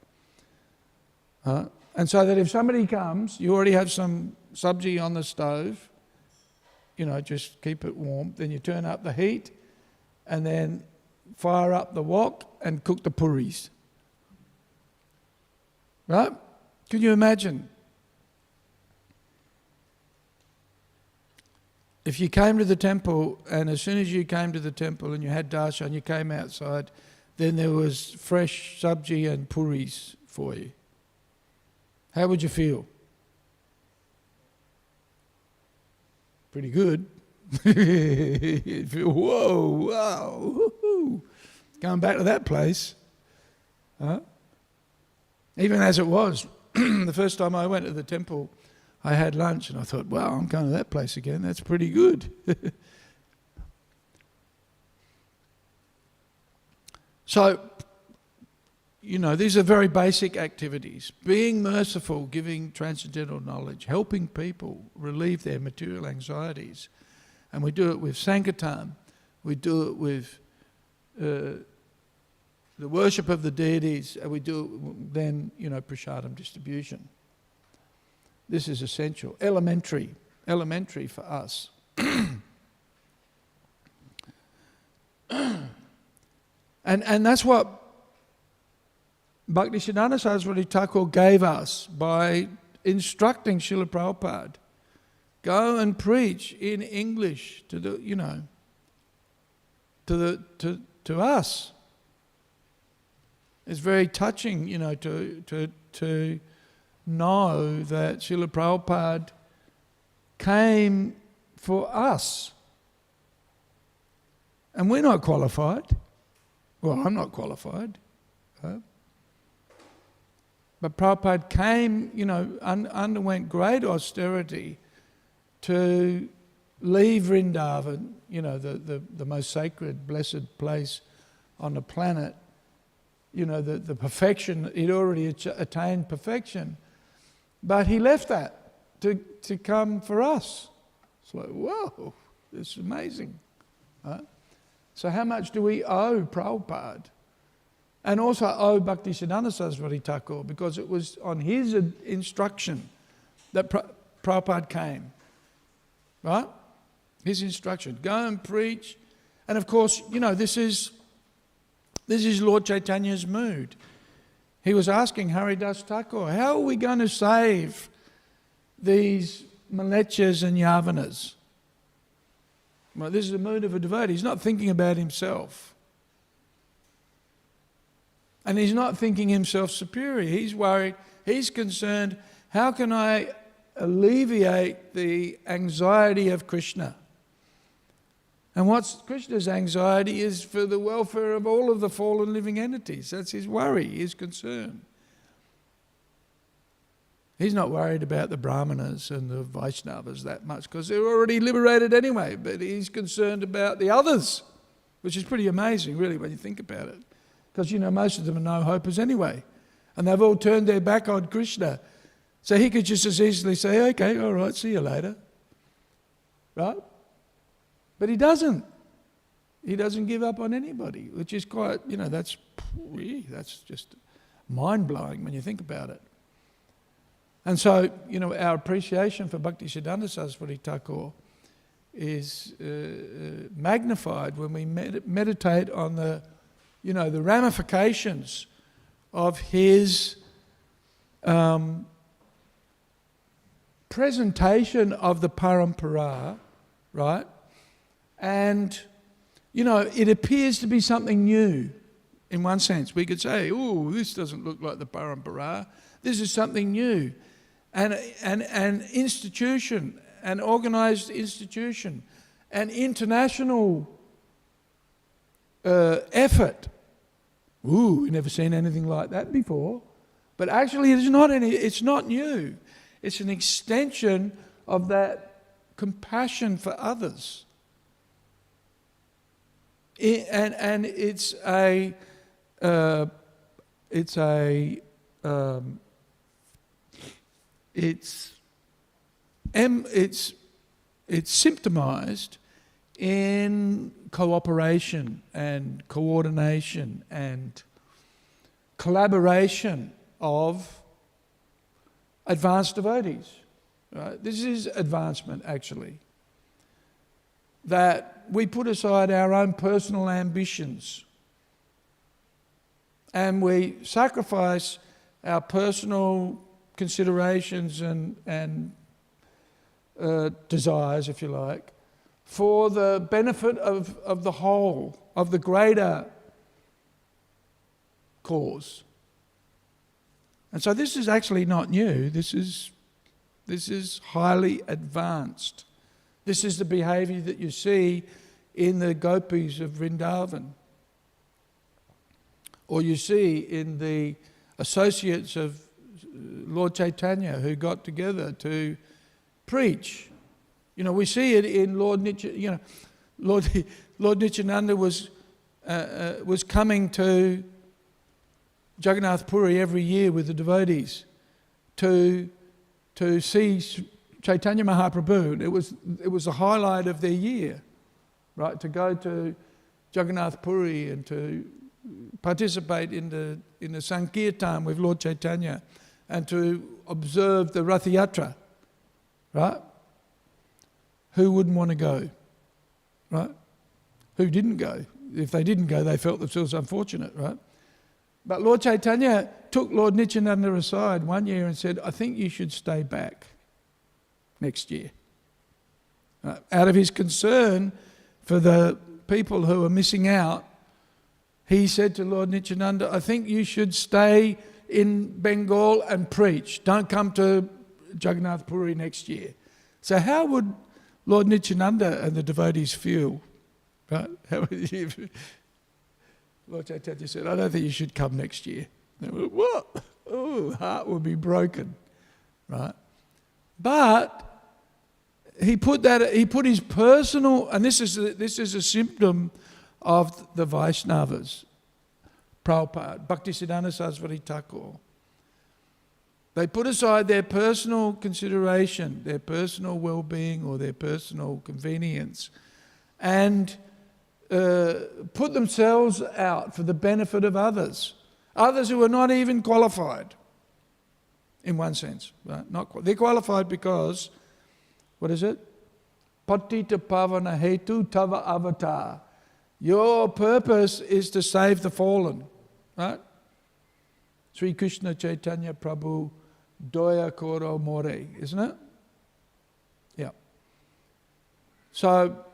And so that if somebody comes, you already have some sabji on the stove, just keep it warm. Then you turn up the heat and then fire up the wok and cook the puris. Right? Can you imagine? If you came to the temple and as soon as you came to the temple and you had darshan, you came outside, then there was fresh sabji and puris for you. How would you feel? Pretty good. You'd feel, whoa, wow, woo-hoo. Going back to that place. Even as it was, the first time I went to the temple, I had lunch and I thought, wow, I'm going to that place again. That's pretty good. So, these are very basic activities. Being merciful, giving transcendental knowledge, helping people relieve their material anxieties. And we do it with Sankirtan. We do it with the worship of the deities. And we do it then, prasadam distribution. This is essential, elementary for us. And that's what Bhaktisiddhanta Saraswati Thakur gave us by instructing Srila Prabhupada. Go and preach in English to the, to us. It's very touching, to know that Srila Prabhupada came for us. And we're not qualified. Well, I'm not qualified. But Prabhupada came, underwent great austerity to leave Vrindavan, the most sacred, blessed place on the planet, the perfection, he'd already attained perfection. But he left that to come for us. It's like, whoa, this is amazing. Right? So how much do we owe Prabhupada? And also owe Bhaktisiddhanta Saraswati Thakur, because it was on his instruction that Prabhupada came. Right? His instruction. Go and preach. And of course, this is Lord Chaitanya's mood. He was asking Haridas Thakur, how are we going to save these Malechas and Yavanas? Well, this is the mood of a devotee. He's not thinking about himself. And he's not thinking himself superior. He's worried. He's concerned, how can I alleviate the anxiety of Krishna? And what's Krishna's anxiety is for the welfare of all of the fallen living entities. That's his worry, his concern. He's not worried about the Brahmanas and the Vaishnavas that much, because they're already liberated anyway, but he's concerned about the others, which is pretty amazing, really, when you think about it. Because, most of them are no-hopers anyway, and they've all turned their back on Krishna. So he could just as easily say, okay, all right, see you later. Right? But he doesn't. He doesn't give up on anybody, which is quite, that's just mind-blowing when you think about it. And so, our appreciation for Bhaktisiddhanta Saraswati Thakur is magnified when we meditate on the ramifications of his presentation of the parampara, right? And, it appears to be something new in one sense. We could say, oh, this doesn't look like the parampara. This is something new. And an institution, an organized institution, an international effort. Ooh, we've never seen anything like that before. But actually, it's not new. It's an extension of that compassion for others. And it's symptomized in cooperation and coordination and collaboration of advanced devotees. Right? This is advancement, actually. That we put aside our own personal ambitions and we sacrifice our personal considerations and desires, if you like, for the benefit of the whole, of the greater cause. And so this is actually not new. This is highly advanced. This is the behavior that you see in the gopis of Vrindavan, or you see in the associates of Lord Chaitanya who got together to preach. We see it in Lord Nityananda. Lord Nityananda was coming to Jagannath Puri every year with the devotees to see Chaitanya Mahaprabhu. It was the highlight of their year, right? To go to Jagannath Puri and to participate in the Sankirtan with Lord Chaitanya and to observe the Rath Yatra, right? Who wouldn't want to go, right? Who didn't go? If they didn't go, they felt themselves unfortunate, right? But Lord Chaitanya took Lord Nityananda aside one year and said, I think you should stay back next year. Out of his concern for the people who are missing out, he said to Lord Nityananda, I think you should stay in Bengal and preach. Don't come to Jagannath Puri next year. So how would Lord Nityananda and the devotees feel? Right? How would you? Lord Chaitanya said, I don't think you should come next year. They went, what? Oh, heart would be broken. Right? But he put his personal, and this is a symptom of the Vaishnavas, Prabhupada, Bhaktisiddhanta Saraswati Thakur. They put aside their personal consideration, their personal well-being or their personal convenience, and put themselves out for the benefit of others who are not even qualified, in one sense. Right? They're qualified because, what is it? Patita pavana hetu tava avatar. Your purpose is to save the fallen, right? Sri Krishna Chaitanya Prabhu Doya Koro More, isn't it? Yeah. So,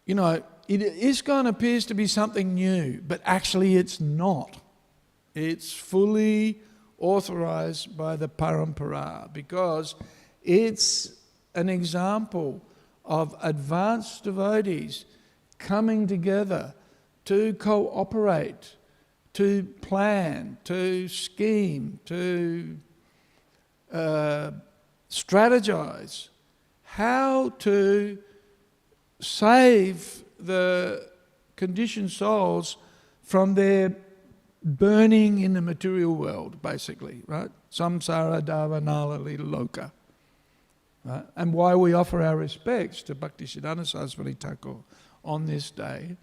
ISKCON appears to be something new, but actually it's not. It's fully authorized by the Parampara because it's an example of advanced devotees coming together to cooperate, to plan, to scheme, to strategize how to save the conditioned souls from their burning in the material world, basically, right? Samsara davanala lila loka. Right? And why we offer our respects to Bhaktisiddhanta Saraswati Thakur on this day,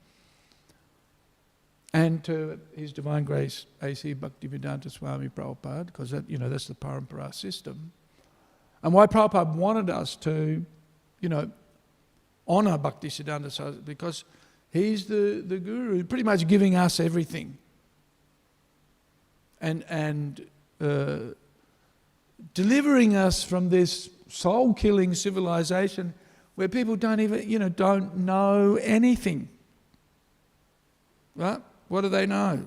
and to His Divine Grace A.C. Bhaktivedanta Swami Prabhupada, because that's the Parampara system. And why Prabhupada wanted us to, honour Bhaktisiddhanta Saraswati, because he's the guru, pretty much giving us everything. And delivering us from this soul-killing civilization where people don't even, don't know anything. Right? What do they know?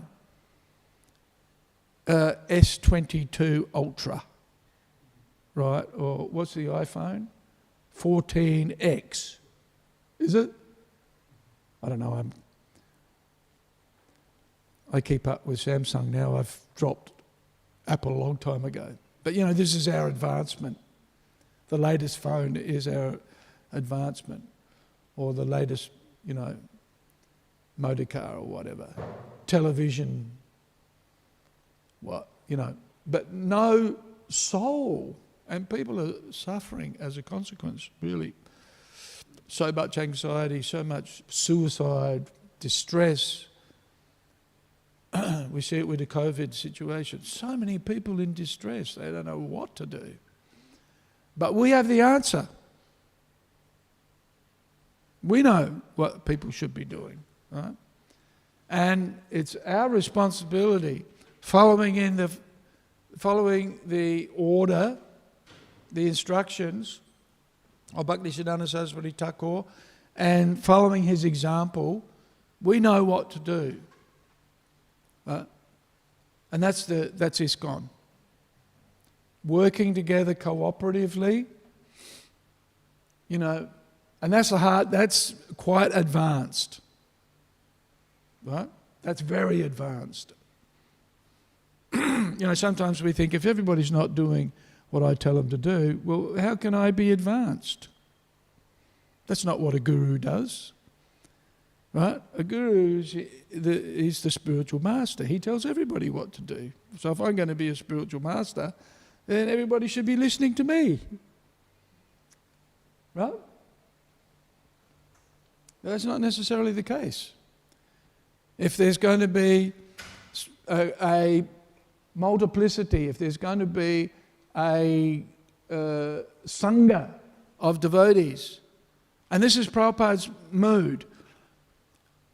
S22 Ultra. Right? Or what's the iPhone? 14X. Is it? I don't know. I keep up with Samsung now. I've dropped Apple a long time ago. But, this is our advancement. The latest phone is our advancement. Or the latest, motor car or whatever. Television. But no soul. And people are suffering as a consequence, really. So much anxiety, so much suicide, distress. We see it with the COVID situation. So many people in distress, they don't know what to do. But we have the answer. We know what people should be doing, right? And it's our responsibility, following the order, the instructions of Bhaktisiddhanta Saraswati Thakur, and following his example, we know what to do. And that's ISKCON. Working together cooperatively, and that's quite advanced. Right? That's very advanced. Sometimes we think if everybody's not doing what I tell them to do, well, how can I be advanced? That's not what a guru does. Right? A guru is the spiritual master. He tells everybody what to do. So if I'm going to be a spiritual master, then everybody should be listening to me. Right? That's not necessarily the case. If there's going to be a multiplicity, if there's going to be a sangha of devotees, and this is Prabhupada's mood.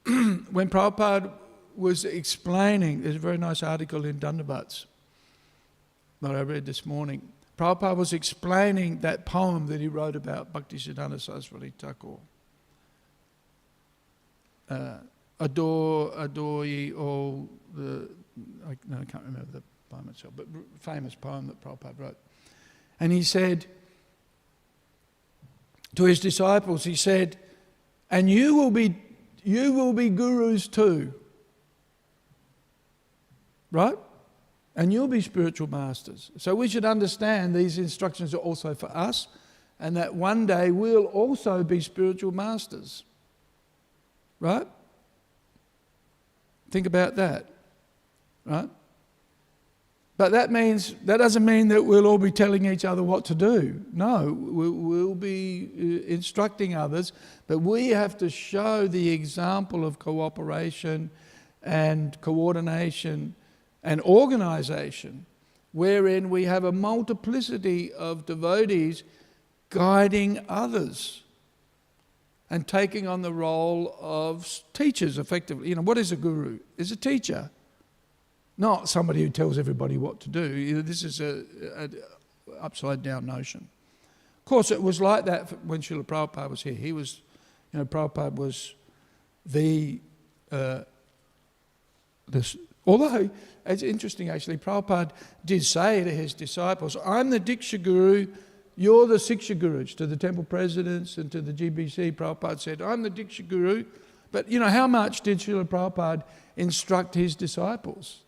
When Prabhupada was explaining, there's a very nice article in Dandavats that I read this morning. Prabhupada was explaining that poem that he wrote about Bhaktisiddhanta Saraswati Thakur. Adore ye all the... I can't remember the poem itself, but famous poem that Prabhupada wrote. And he said to his disciples, he said, and you will be gurus too. Right? And you'll be spiritual masters. So we should understand these instructions are also for us, and that one day we'll also be spiritual masters. Right? Think about that. Right? But that doesn't mean that we'll all be telling each other what to do. No, we'll be instructing others, but we have to show the example of cooperation and coordination and organisation, wherein we have a multiplicity of devotees guiding others and taking on the role of teachers effectively. What is a guru? Is a teacher. Not somebody who tells everybody what to do. This is an upside-down notion. Of course, it was like that when Srila Prabhupada was here. He was, Prabhupada was although, it's interesting actually, Prabhupada did say to his disciples, I'm the Diksha Guru, you're the Siksha Gurus. To the temple presidents and to the GBC, Prabhupada said, I'm the Diksha Guru. But, how much did Srila Prabhupada instruct his disciples?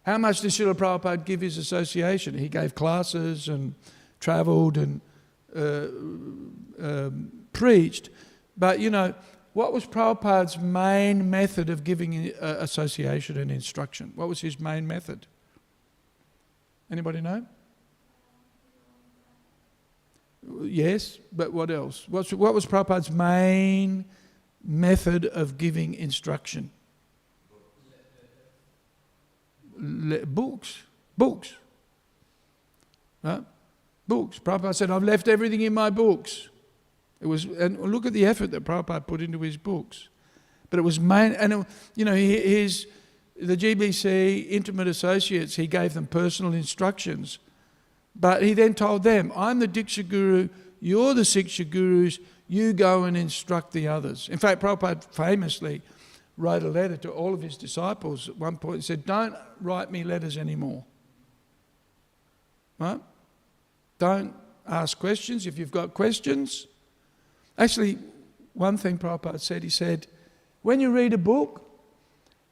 How much did Srila Prabhupada give his association? He gave classes and travelled and preached. But, what was Prabhupada's main method of giving association and instruction? What was his main method? Anybody know? Yes, but what else? What was Prabhupada's main method of giving instruction? Books. Right? Books. Prabhupada said, I've left everything in my books. And look at the effort that Prabhupada put into his books. But it was main, and the GBC intimate associates, he gave them personal instructions. But he then told them, I'm the Diksha Guru, you're the Siksha Gurus, you go and instruct the others. In fact, Prabhupada famously wrote a letter to all of his disciples at one point and said, don't write me letters anymore. Right? Don't ask questions. If you've got questions... Actually, one thing Prabhupada said, he said, when you read a book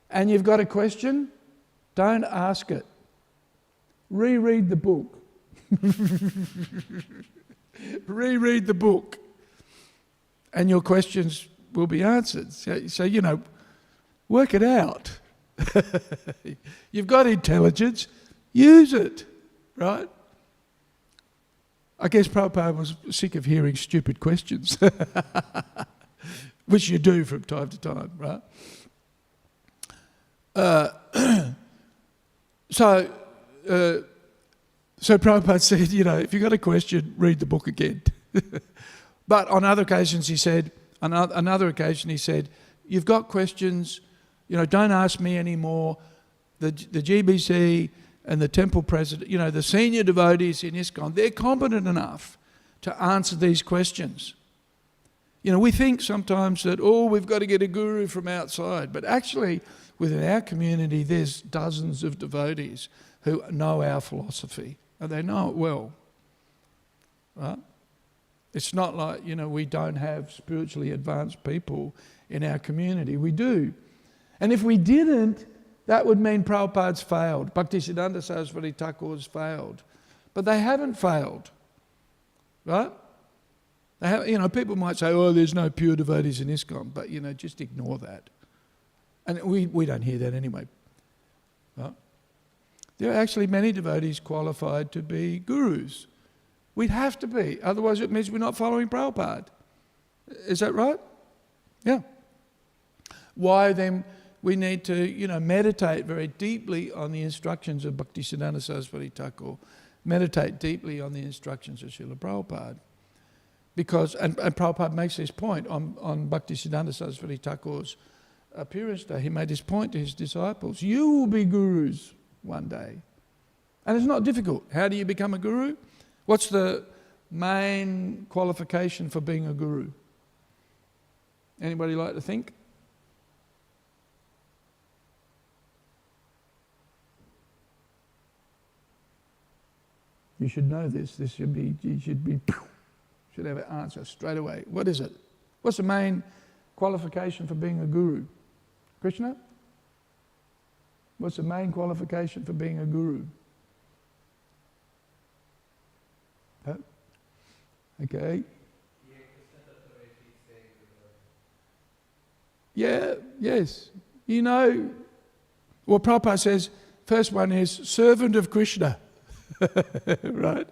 and you've got a question, don't ask it. Reread the book. Reread the book. And your questions will be answered. So work it out. You've got intelligence, use it, right? I guess Prabhupada was sick of hearing stupid questions, which you do from time to time, right? So Prabhupada said, if you've got a question, read the book again. But on other occasions he said, you've got questions, don't ask me anymore. The GBC and the temple president, the senior devotees in ISKCON, they're competent enough to answer these questions. We think sometimes that, we've got to get a guru from outside. But actually, within our community, there's dozens of devotees who know our philosophy, and they know it well. Right? It's not like, we don't have spiritually advanced people in our community. We do. And if we didn't, that would mean Prabhupada's failed. Bhaktisiddhanta Saraswati Thakur's failed. But they haven't failed. Right? They have, people might say, there's no pure devotees in ISKCON. But, just ignore that. And we don't hear that anyway. Right? There are actually many devotees qualified to be gurus. We'd have to be. Otherwise it means we're not following Prabhupada. Is that right? Yeah. Why then we need to, meditate very deeply on the instructions of Bhaktisiddhanta Saraswati Thakur, meditate deeply on the instructions of Srila Prabhupada. Because, and Prabhupada makes this point on Bhaktisiddhanta Saraswati Thakur's appearance day. He made this point to his disciples: you will be gurus one day. And it's not difficult. How do you become a guru? What's the main qualification for being a guru? Anybody like to think? You should know this. You should have an answer straight away. What is it? What's the main qualification for being a guru? Krishna? What's the main qualification for being a guru? Huh? Okay. Yeah, yes. Well, Prabhupada says, first one is servant of Krishna. Right?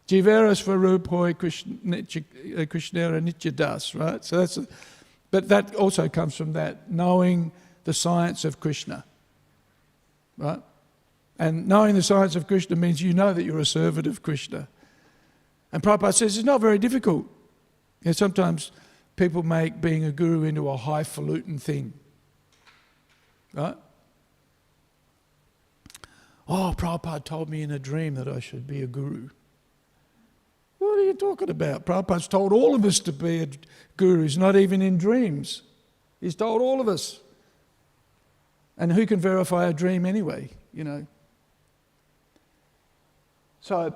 Jivara Svarupoi Krishnera Nityadas, right? So but that also comes from that, knowing the science of Krishna. Right? And knowing the science of Krishna means you know that you're a servant of Krishna. And Prabhupada says it's not very difficult. Sometimes people make being a guru into a highfalutin thing. Right? Oh, Prabhupada told me in a dream that I should be a guru. What are you talking about? Prabhupada's told all of us to be gurus, not even in dreams. He's told all of us. And who can verify a dream anyway, So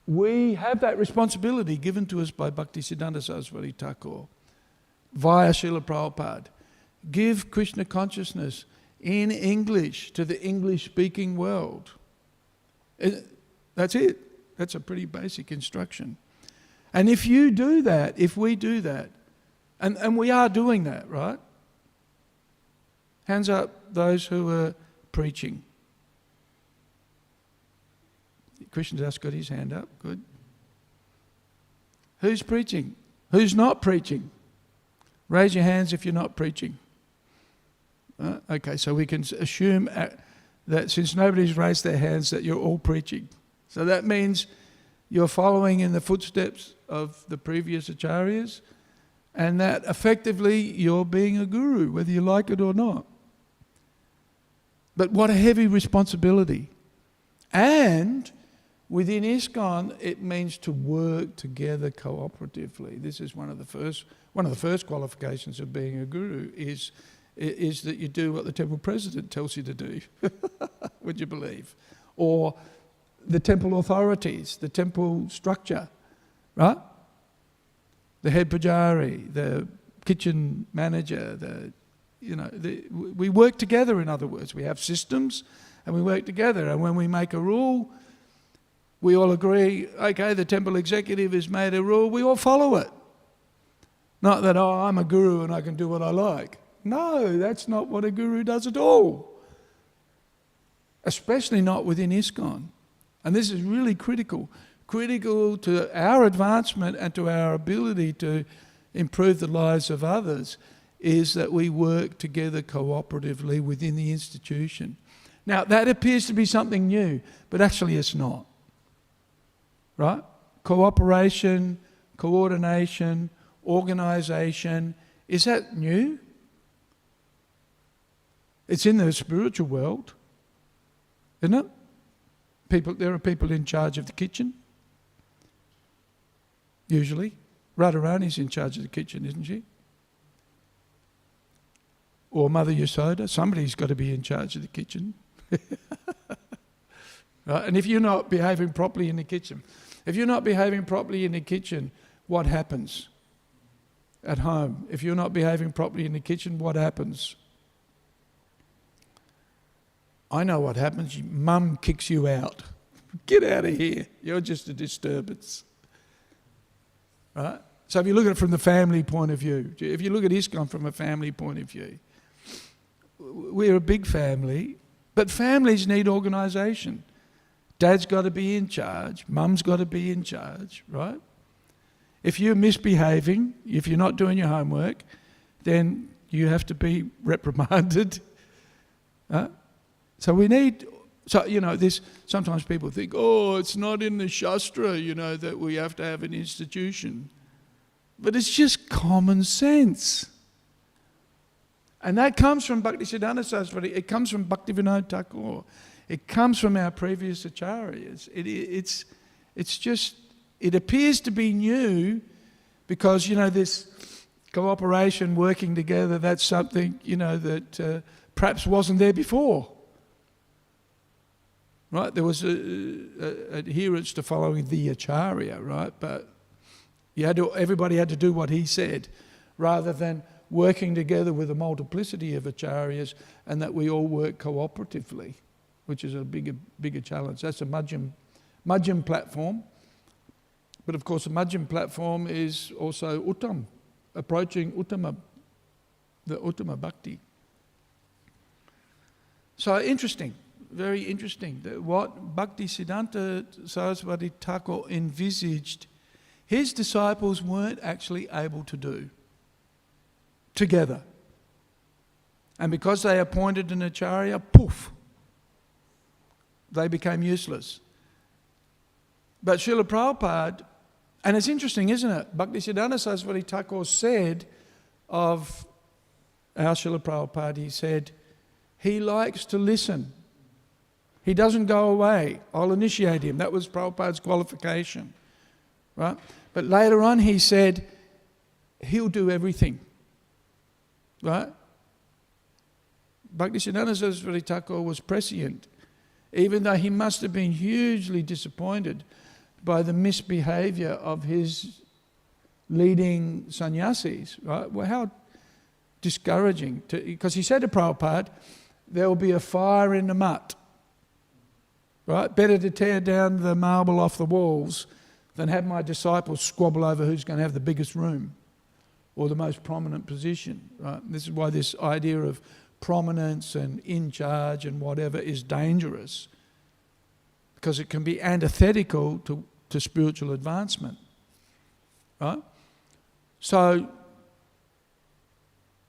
we have that responsibility given to us by Bhaktisiddhanta Saraswati Thakur via Srila Prabhupada. Give Krishna consciousness in English to the English-speaking world. That's it. That's a pretty basic instruction. And if you do that, if we do that, and we are doing that, right? Hands up those who are preaching. Krishna Das got his hand up. Good. Who's preaching? Who's not preaching? Raise your hands if you're not preaching. Okay, so we can assume that since nobody's raised their hands that you're all preaching. So that means you're following in the footsteps of the previous acharyas, and that effectively you're being a guru, whether you like it or not. But what a heavy responsibility. And within ISKCON, it means to work together cooperatively. This is one of the first qualifications of being a guru is that you do what the temple president tells you to do. Would you believe? Or the temple authorities, the temple structure, right? The head pujari, the kitchen manager, we work together, in other words. We have systems and we work together. And when we make a rule, we all agree, okay, the temple executive has made a rule, we all follow it. Not that, I'm a guru and I can do what I like. No, that's not what a guru does at all. Especially not within ISKCON. And this is really critical to our advancement and to our ability to improve the lives of others, is that we work together cooperatively within the institution. Now, that appears to be something new, but actually it's not. Right? Cooperation, coordination, organisation, is that new? It's in the spiritual world, isn't it? There are people in charge of the kitchen. Usually. Radharani's in charge of the kitchen, isn't she? Or Mother Yasoda. Somebody's got to be in charge of the kitchen. Right? And if you're not behaving properly in the kitchen, what happens? At home, if you're not behaving properly in the kitchen, what happens? I know what happens. Mum kicks you out. Get out of here. You're just a disturbance. Right? So if you look at it from the family point of view, if you look at ISKCON from a family point of view, we're a big family, but families need organisation. Dad's got to be in charge. Mum's got to be in charge, right? If you're misbehaving, if you're not doing your homework, then you have to be reprimanded. So we need, this, sometimes people think, it's not in the Shastra, that we have to have an institution. But it's just common sense. And that comes from Bhaktisiddhanta Saraswati. It comes from Bhaktivedanta Thakur. It comes from our previous acharyas. It appears to be new because, this cooperation, working together, that's something, that perhaps wasn't there before. Right? There was adherence to following the Acharya, right? But everybody had to do what he said, rather than working together with a multiplicity of acharyas, and that we all work cooperatively, which is a bigger challenge. That's a Madhyam platform. But of course, the Madhyam platform is also Uttam, approaching Uttama, the Uttama Bhakti. So interesting, very interesting, that what Bhaktisiddhanta Saraswati Thakur envisaged, his disciples weren't actually able to do together. And because they appointed an Acharya, poof, they became useless. But Srila Prabhupada, and it's interesting, isn't it? Bhaktisiddhanta Saraswati Thakur said of our Srila Prabhupada, he said, he likes to listen. He doesn't go away. I'll initiate him. That was Prabhupada's qualification. Right? But later on he said, he'll do everything. Right? Bhaktisiddhanta Saraswati Thakur was prescient, even though he must have been hugely disappointed by the misbehavior of his leading sannyasis. Right? Well, how discouraging. Because he said to Prabhupada, there will be a fire in the mutt. Right? Better to tear down the marble off the walls than have my disciples squabble over who's going to have the biggest room or the most prominent position. Right? This is why this idea of prominence and in charge and whatever is dangerous, because it can be antithetical to spiritual advancement. Right? So,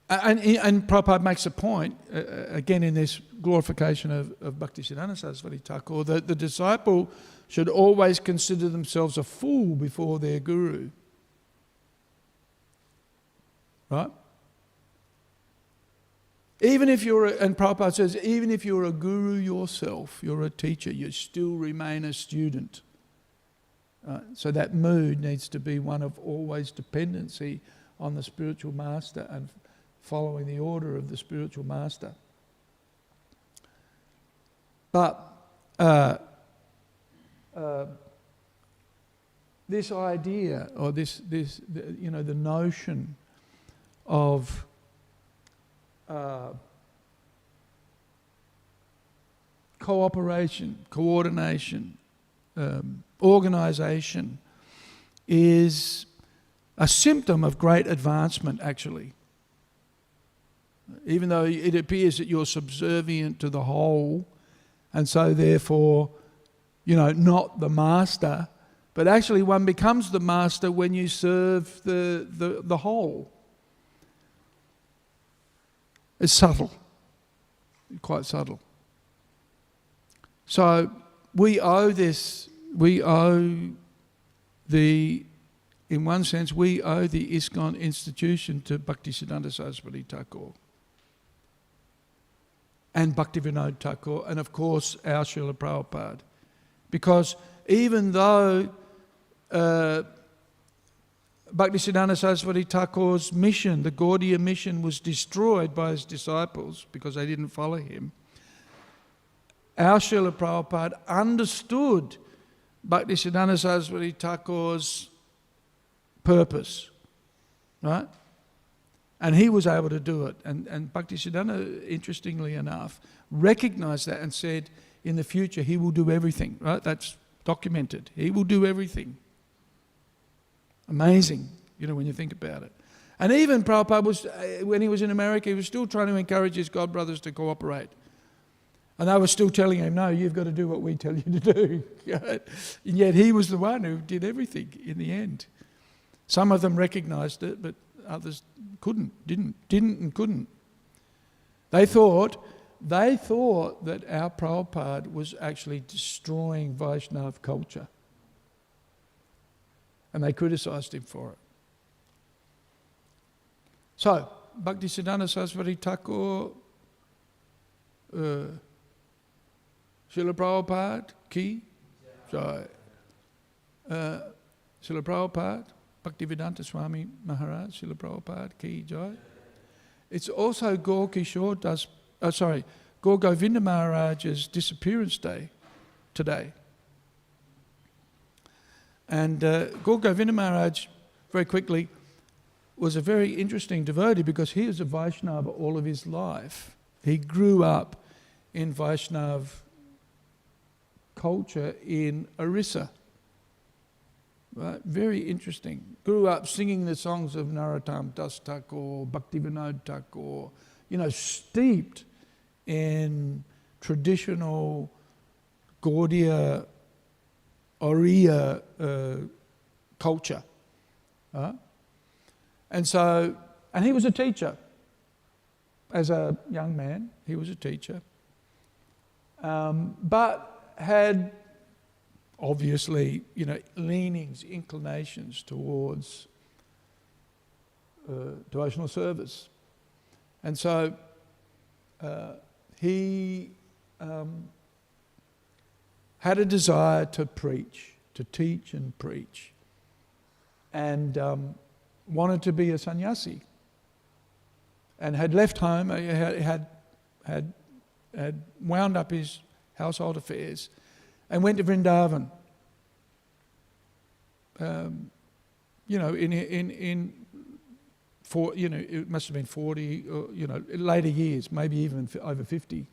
and Prabhupada makes a point, again in this glorification of Bhaktisiddhanta Saraswati Thakur, that the disciple should always consider themselves a fool before their guru. Right? Even if and Prabhupada says, even if you're a guru yourself, you're a teacher, you still remain a student. So that mood needs to be one of always dependency on the spiritual master and following the order of the spiritual master. But this idea, or this the notion of cooperation, coordination, organisation is a symptom of great advancement, actually. Even though it appears that you're subservient to the whole, and so therefore, not the master, but actually one becomes the master when you serve the whole. It's subtle, quite subtle. So we owe in one sense, we owe the ISKCON institution to Bhaktisiddhanta Saraswati Thakur and Bhaktivedanta Thakur, and of course our Srila Prabhupada. Because even though Bhaktisiddhanta Saraswati Thakur's mission, the Gaudiya mission, was destroyed by his disciples because they didn't follow him, our Srila Prabhupada understood Bhaktisiddhanta Saraswati Thakur's purpose, right? And he was able to do it. And Bhaktisiddhanta, interestingly enough, recognized that and said, in the future, he will do everything, right? That's documented. He will do everything. Amazing, when you think about it. And even Prabhupada when he was in America, he was still trying to encourage his godbrothers to cooperate. And they were still telling him, no, you've got to do what we tell you to do. And yet he was the one who did everything in the end. Some of them recognized it, but others didn't and couldn't. They thought that our Prabhupada was actually destroying Vaishnava culture. And they criticised him for it. So, Bhaktisiddhanta Saraswati Thakur, Srila Prabhupada, Ki, Srila Prabhupada, Bhaktivedanta Swami Maharaj, Srila Prabhupada, Ki Jai. It's also Gaur Govinda Maharaj's disappearance day today. And Gaur Govinda Maharaj, very quickly, was a very interesting devotee because he was a Vaishnava all of his life. He grew up in Vaishnava culture in Orissa. Right? Very interesting. Grew up singing the songs of Narottam Das Thakur, Bhaktivedanta Thakur, steeped in traditional Gaudiya, Oriya culture. Right? And he was a teacher. As a young man, he was a teacher. But had obviously, leanings, inclinations towards devotional service. And so he had a desire to preach, to teach and preach, and wanted to be a sannyasi, and had left home, had wound up his household affairs, and went to Vrindavan. It must have been 40, or later years, maybe even over 50.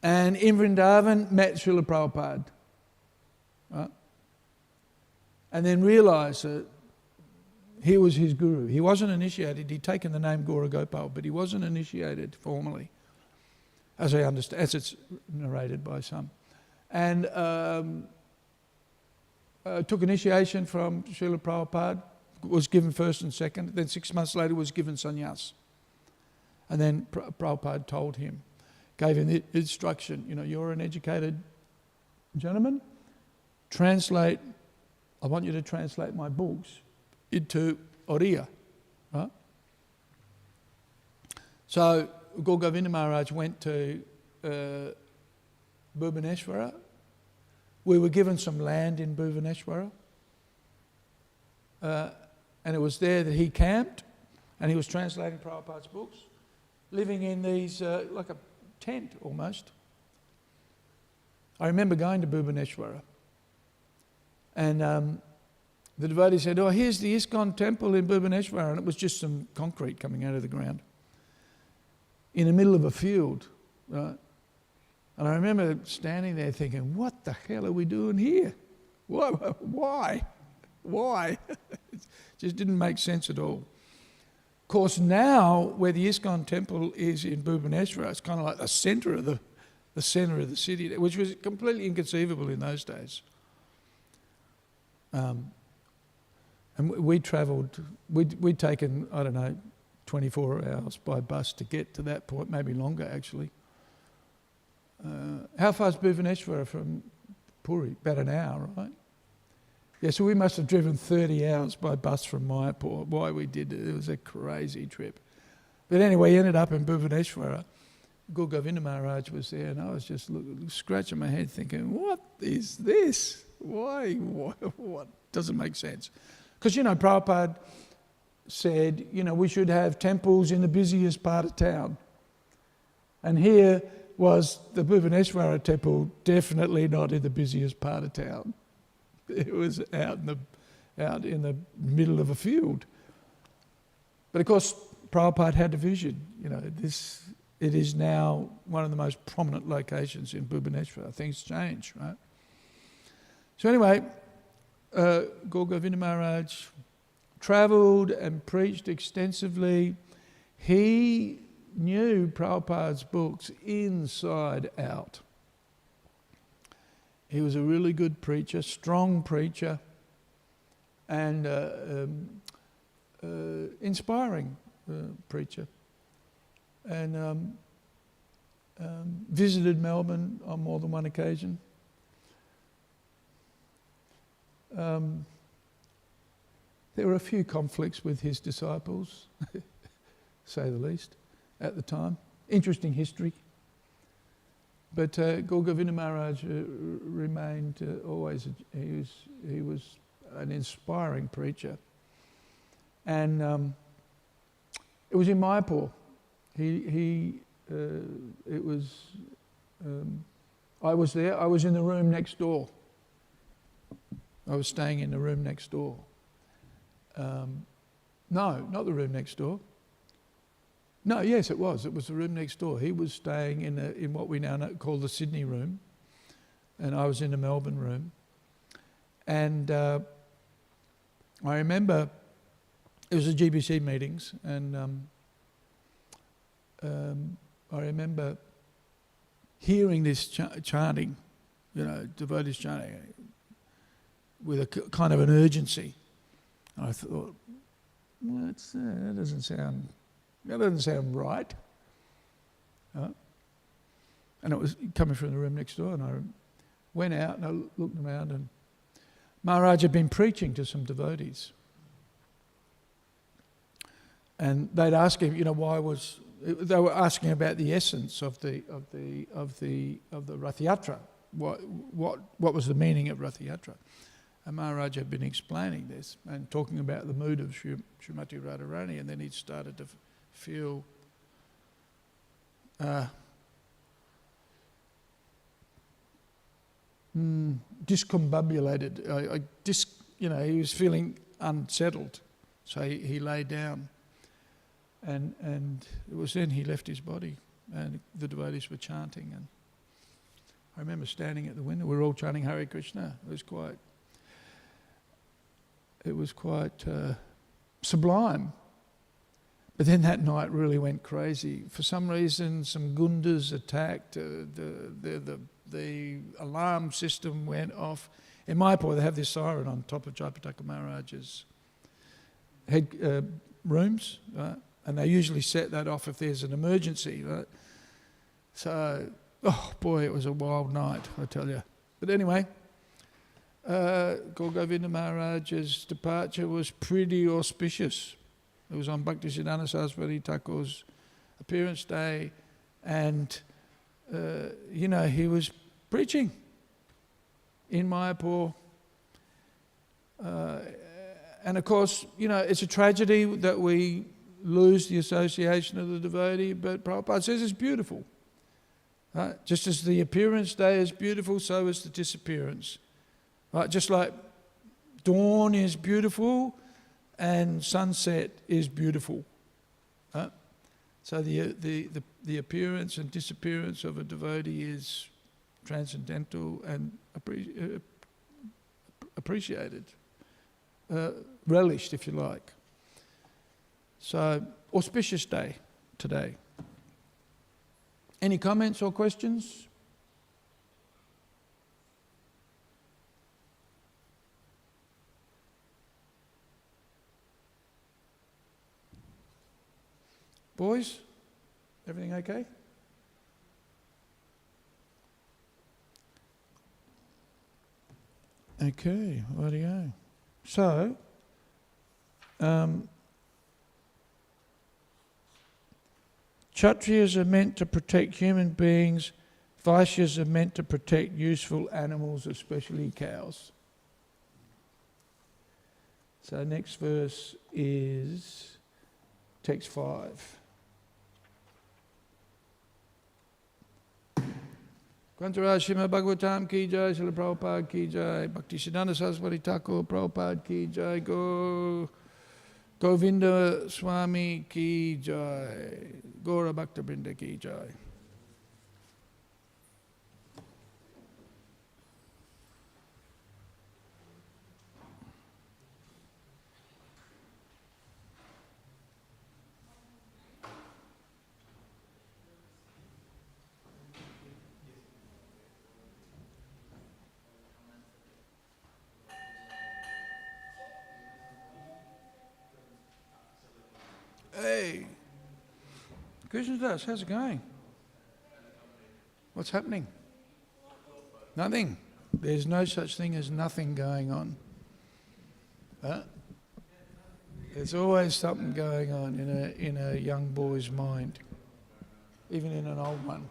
And in Vrindavan met Srila Prabhupada, right? And then realised that he was his guru. He wasn't initiated. He'd taken the name Gaura Gopal, but he wasn't initiated formally, as I understand, as it's narrated by some. And took initiation from Srila Prabhupada, was given first and second, then 6 months later was given sannyas. And then Prabhupada told him, gave him the instruction, you're an educated gentleman, I want you to translate my books into Oriya. Right? So Gaur Govinda Maharaj went to Bhuvaneshwara. We were given some land in Bhuvaneshwara. And it was there that he camped, and he was translating Prabhupada's books, living in these, like a tent almost. I remember going to Bhuvaneshwara, and the devotee said, here's the ISKCON Temple in Bhuvaneshwara, and it was just some concrete coming out of the ground in the middle of a field, right? And I remember standing there thinking, what the hell are we doing here? Why? It just didn't make sense at all. Of course, now where the ISKCON Temple is in Bhuvaneshwara, it's kind of like the centre of the city, which was completely inconceivable in those days. And we travelled, we'd taken, 24 hours by bus to get to that point, maybe longer actually. How far is Bhuvaneshwara from Puri? About an hour, right? Yeah, so we must have driven 30 hours by bus from Mayapur. Why we did it, it was a crazy trip. But anyway, ended up in Bhuvaneshwara. Gaur Govinda Maharaj was there, and I was just scratching my head thinking, what is this? Why? What? Doesn't make sense. Because, Prabhupada said, we should have temples in the busiest part of town. And here was the Bhuvaneshwara temple, definitely not in the busiest part of town. It was out in the middle of a field. But of course, Prabhupada had a vision. It is now one of the most prominent locations in Bhuvaneshwara. Things change, right? So anyway, Gaur Govinda Maharaj travelled and preached extensively. He knew Prabhupada's books inside out. He was a really good preacher, strong preacher, and inspiring preacher. And visited Melbourne on more than one occasion. There were a few conflicts with his disciples, say the least, at the time. Interesting history. But Govinda Maharaj remained always, he was an inspiring preacher. And it was in Mayapur. I was there, I was in the room next door. I was staying in the room next door. No, not the room next door. No, yes, it was the room next door. He was staying in what we now call the Sydney room, and I was in the Melbourne room. And I remember it was the GBC meetings, and I remember hearing this chanting, devotees chanting, with a kind of an urgency. And I thought, that doesn't sound right. And it was coming from the room next door, and I went out and I looked around, and Maharaj had been preaching to some devotees. And they'd ask him, they were asking about the essence of the Rath Yatra. What was the meaning of Rath Yatra? And Maharaj had been explaining this and talking about the mood of Srimati Radharani, and then he started to feel discombobulated. He was feeling unsettled, so he lay down. And it was then he left his body, and the devotees were chanting. And I remember standing at the window. We were all chanting Hare Krishna. It was quite sublime. But then that night really went crazy. For some reason, some gundas attacked. The alarm system went off. In Mayapur, they have this siren on top of Jayapataka Maharaj's head rooms, right? And they usually set that off if there's an emergency, right? So, it was a wild night, I tell you. But anyway, Govinda Maharaj's departure was pretty auspicious. It was on Bhaktisiddhanta Saraswati Thakur's appearance day, and he was preaching in Mayapur. And of course, it's a tragedy that we lose the association of the devotee, but Prabhupada says it's beautiful. Just as the appearance day is beautiful, so is the disappearance. Just like dawn is beautiful and sunset is beautiful. So the appearance and disappearance of a devotee is transcendental and appreciated, relished, if you like. So, auspicious day today. Any comments or questions? Boys, everything okay? Okay, rightio. So, Kshatriyas are meant to protect human beings, Vaishyas are meant to protect useful animals, especially cows. So next verse is text 5. Śrīmad Bhāgavatam ki jai, Srila Prabhupada ki jai, Bhaktisiddhanta Saraswati Thakur Prabhupada ki jai, Govinda Swami ki jai, Gaura Bhaktivedanta ki jai. Krishna Das, how's it going? What's happening? Nothing. There's no such thing as nothing going on. Huh? There's always something going on in a young boy's mind, even in an old one.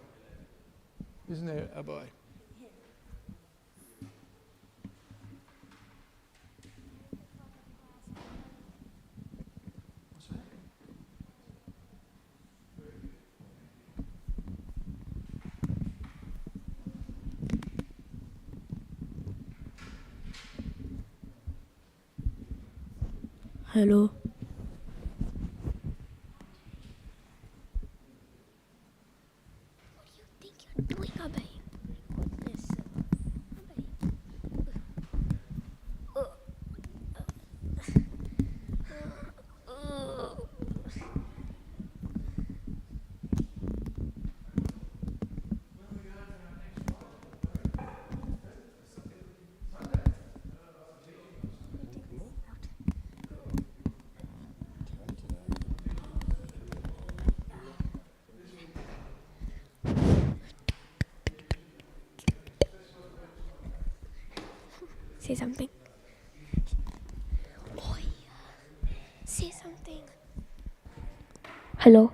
Isn't there, Abai? Hello. What do you think you're doing, Abhay? Goodness. Say something. Oh, yeah. Say something. Hello.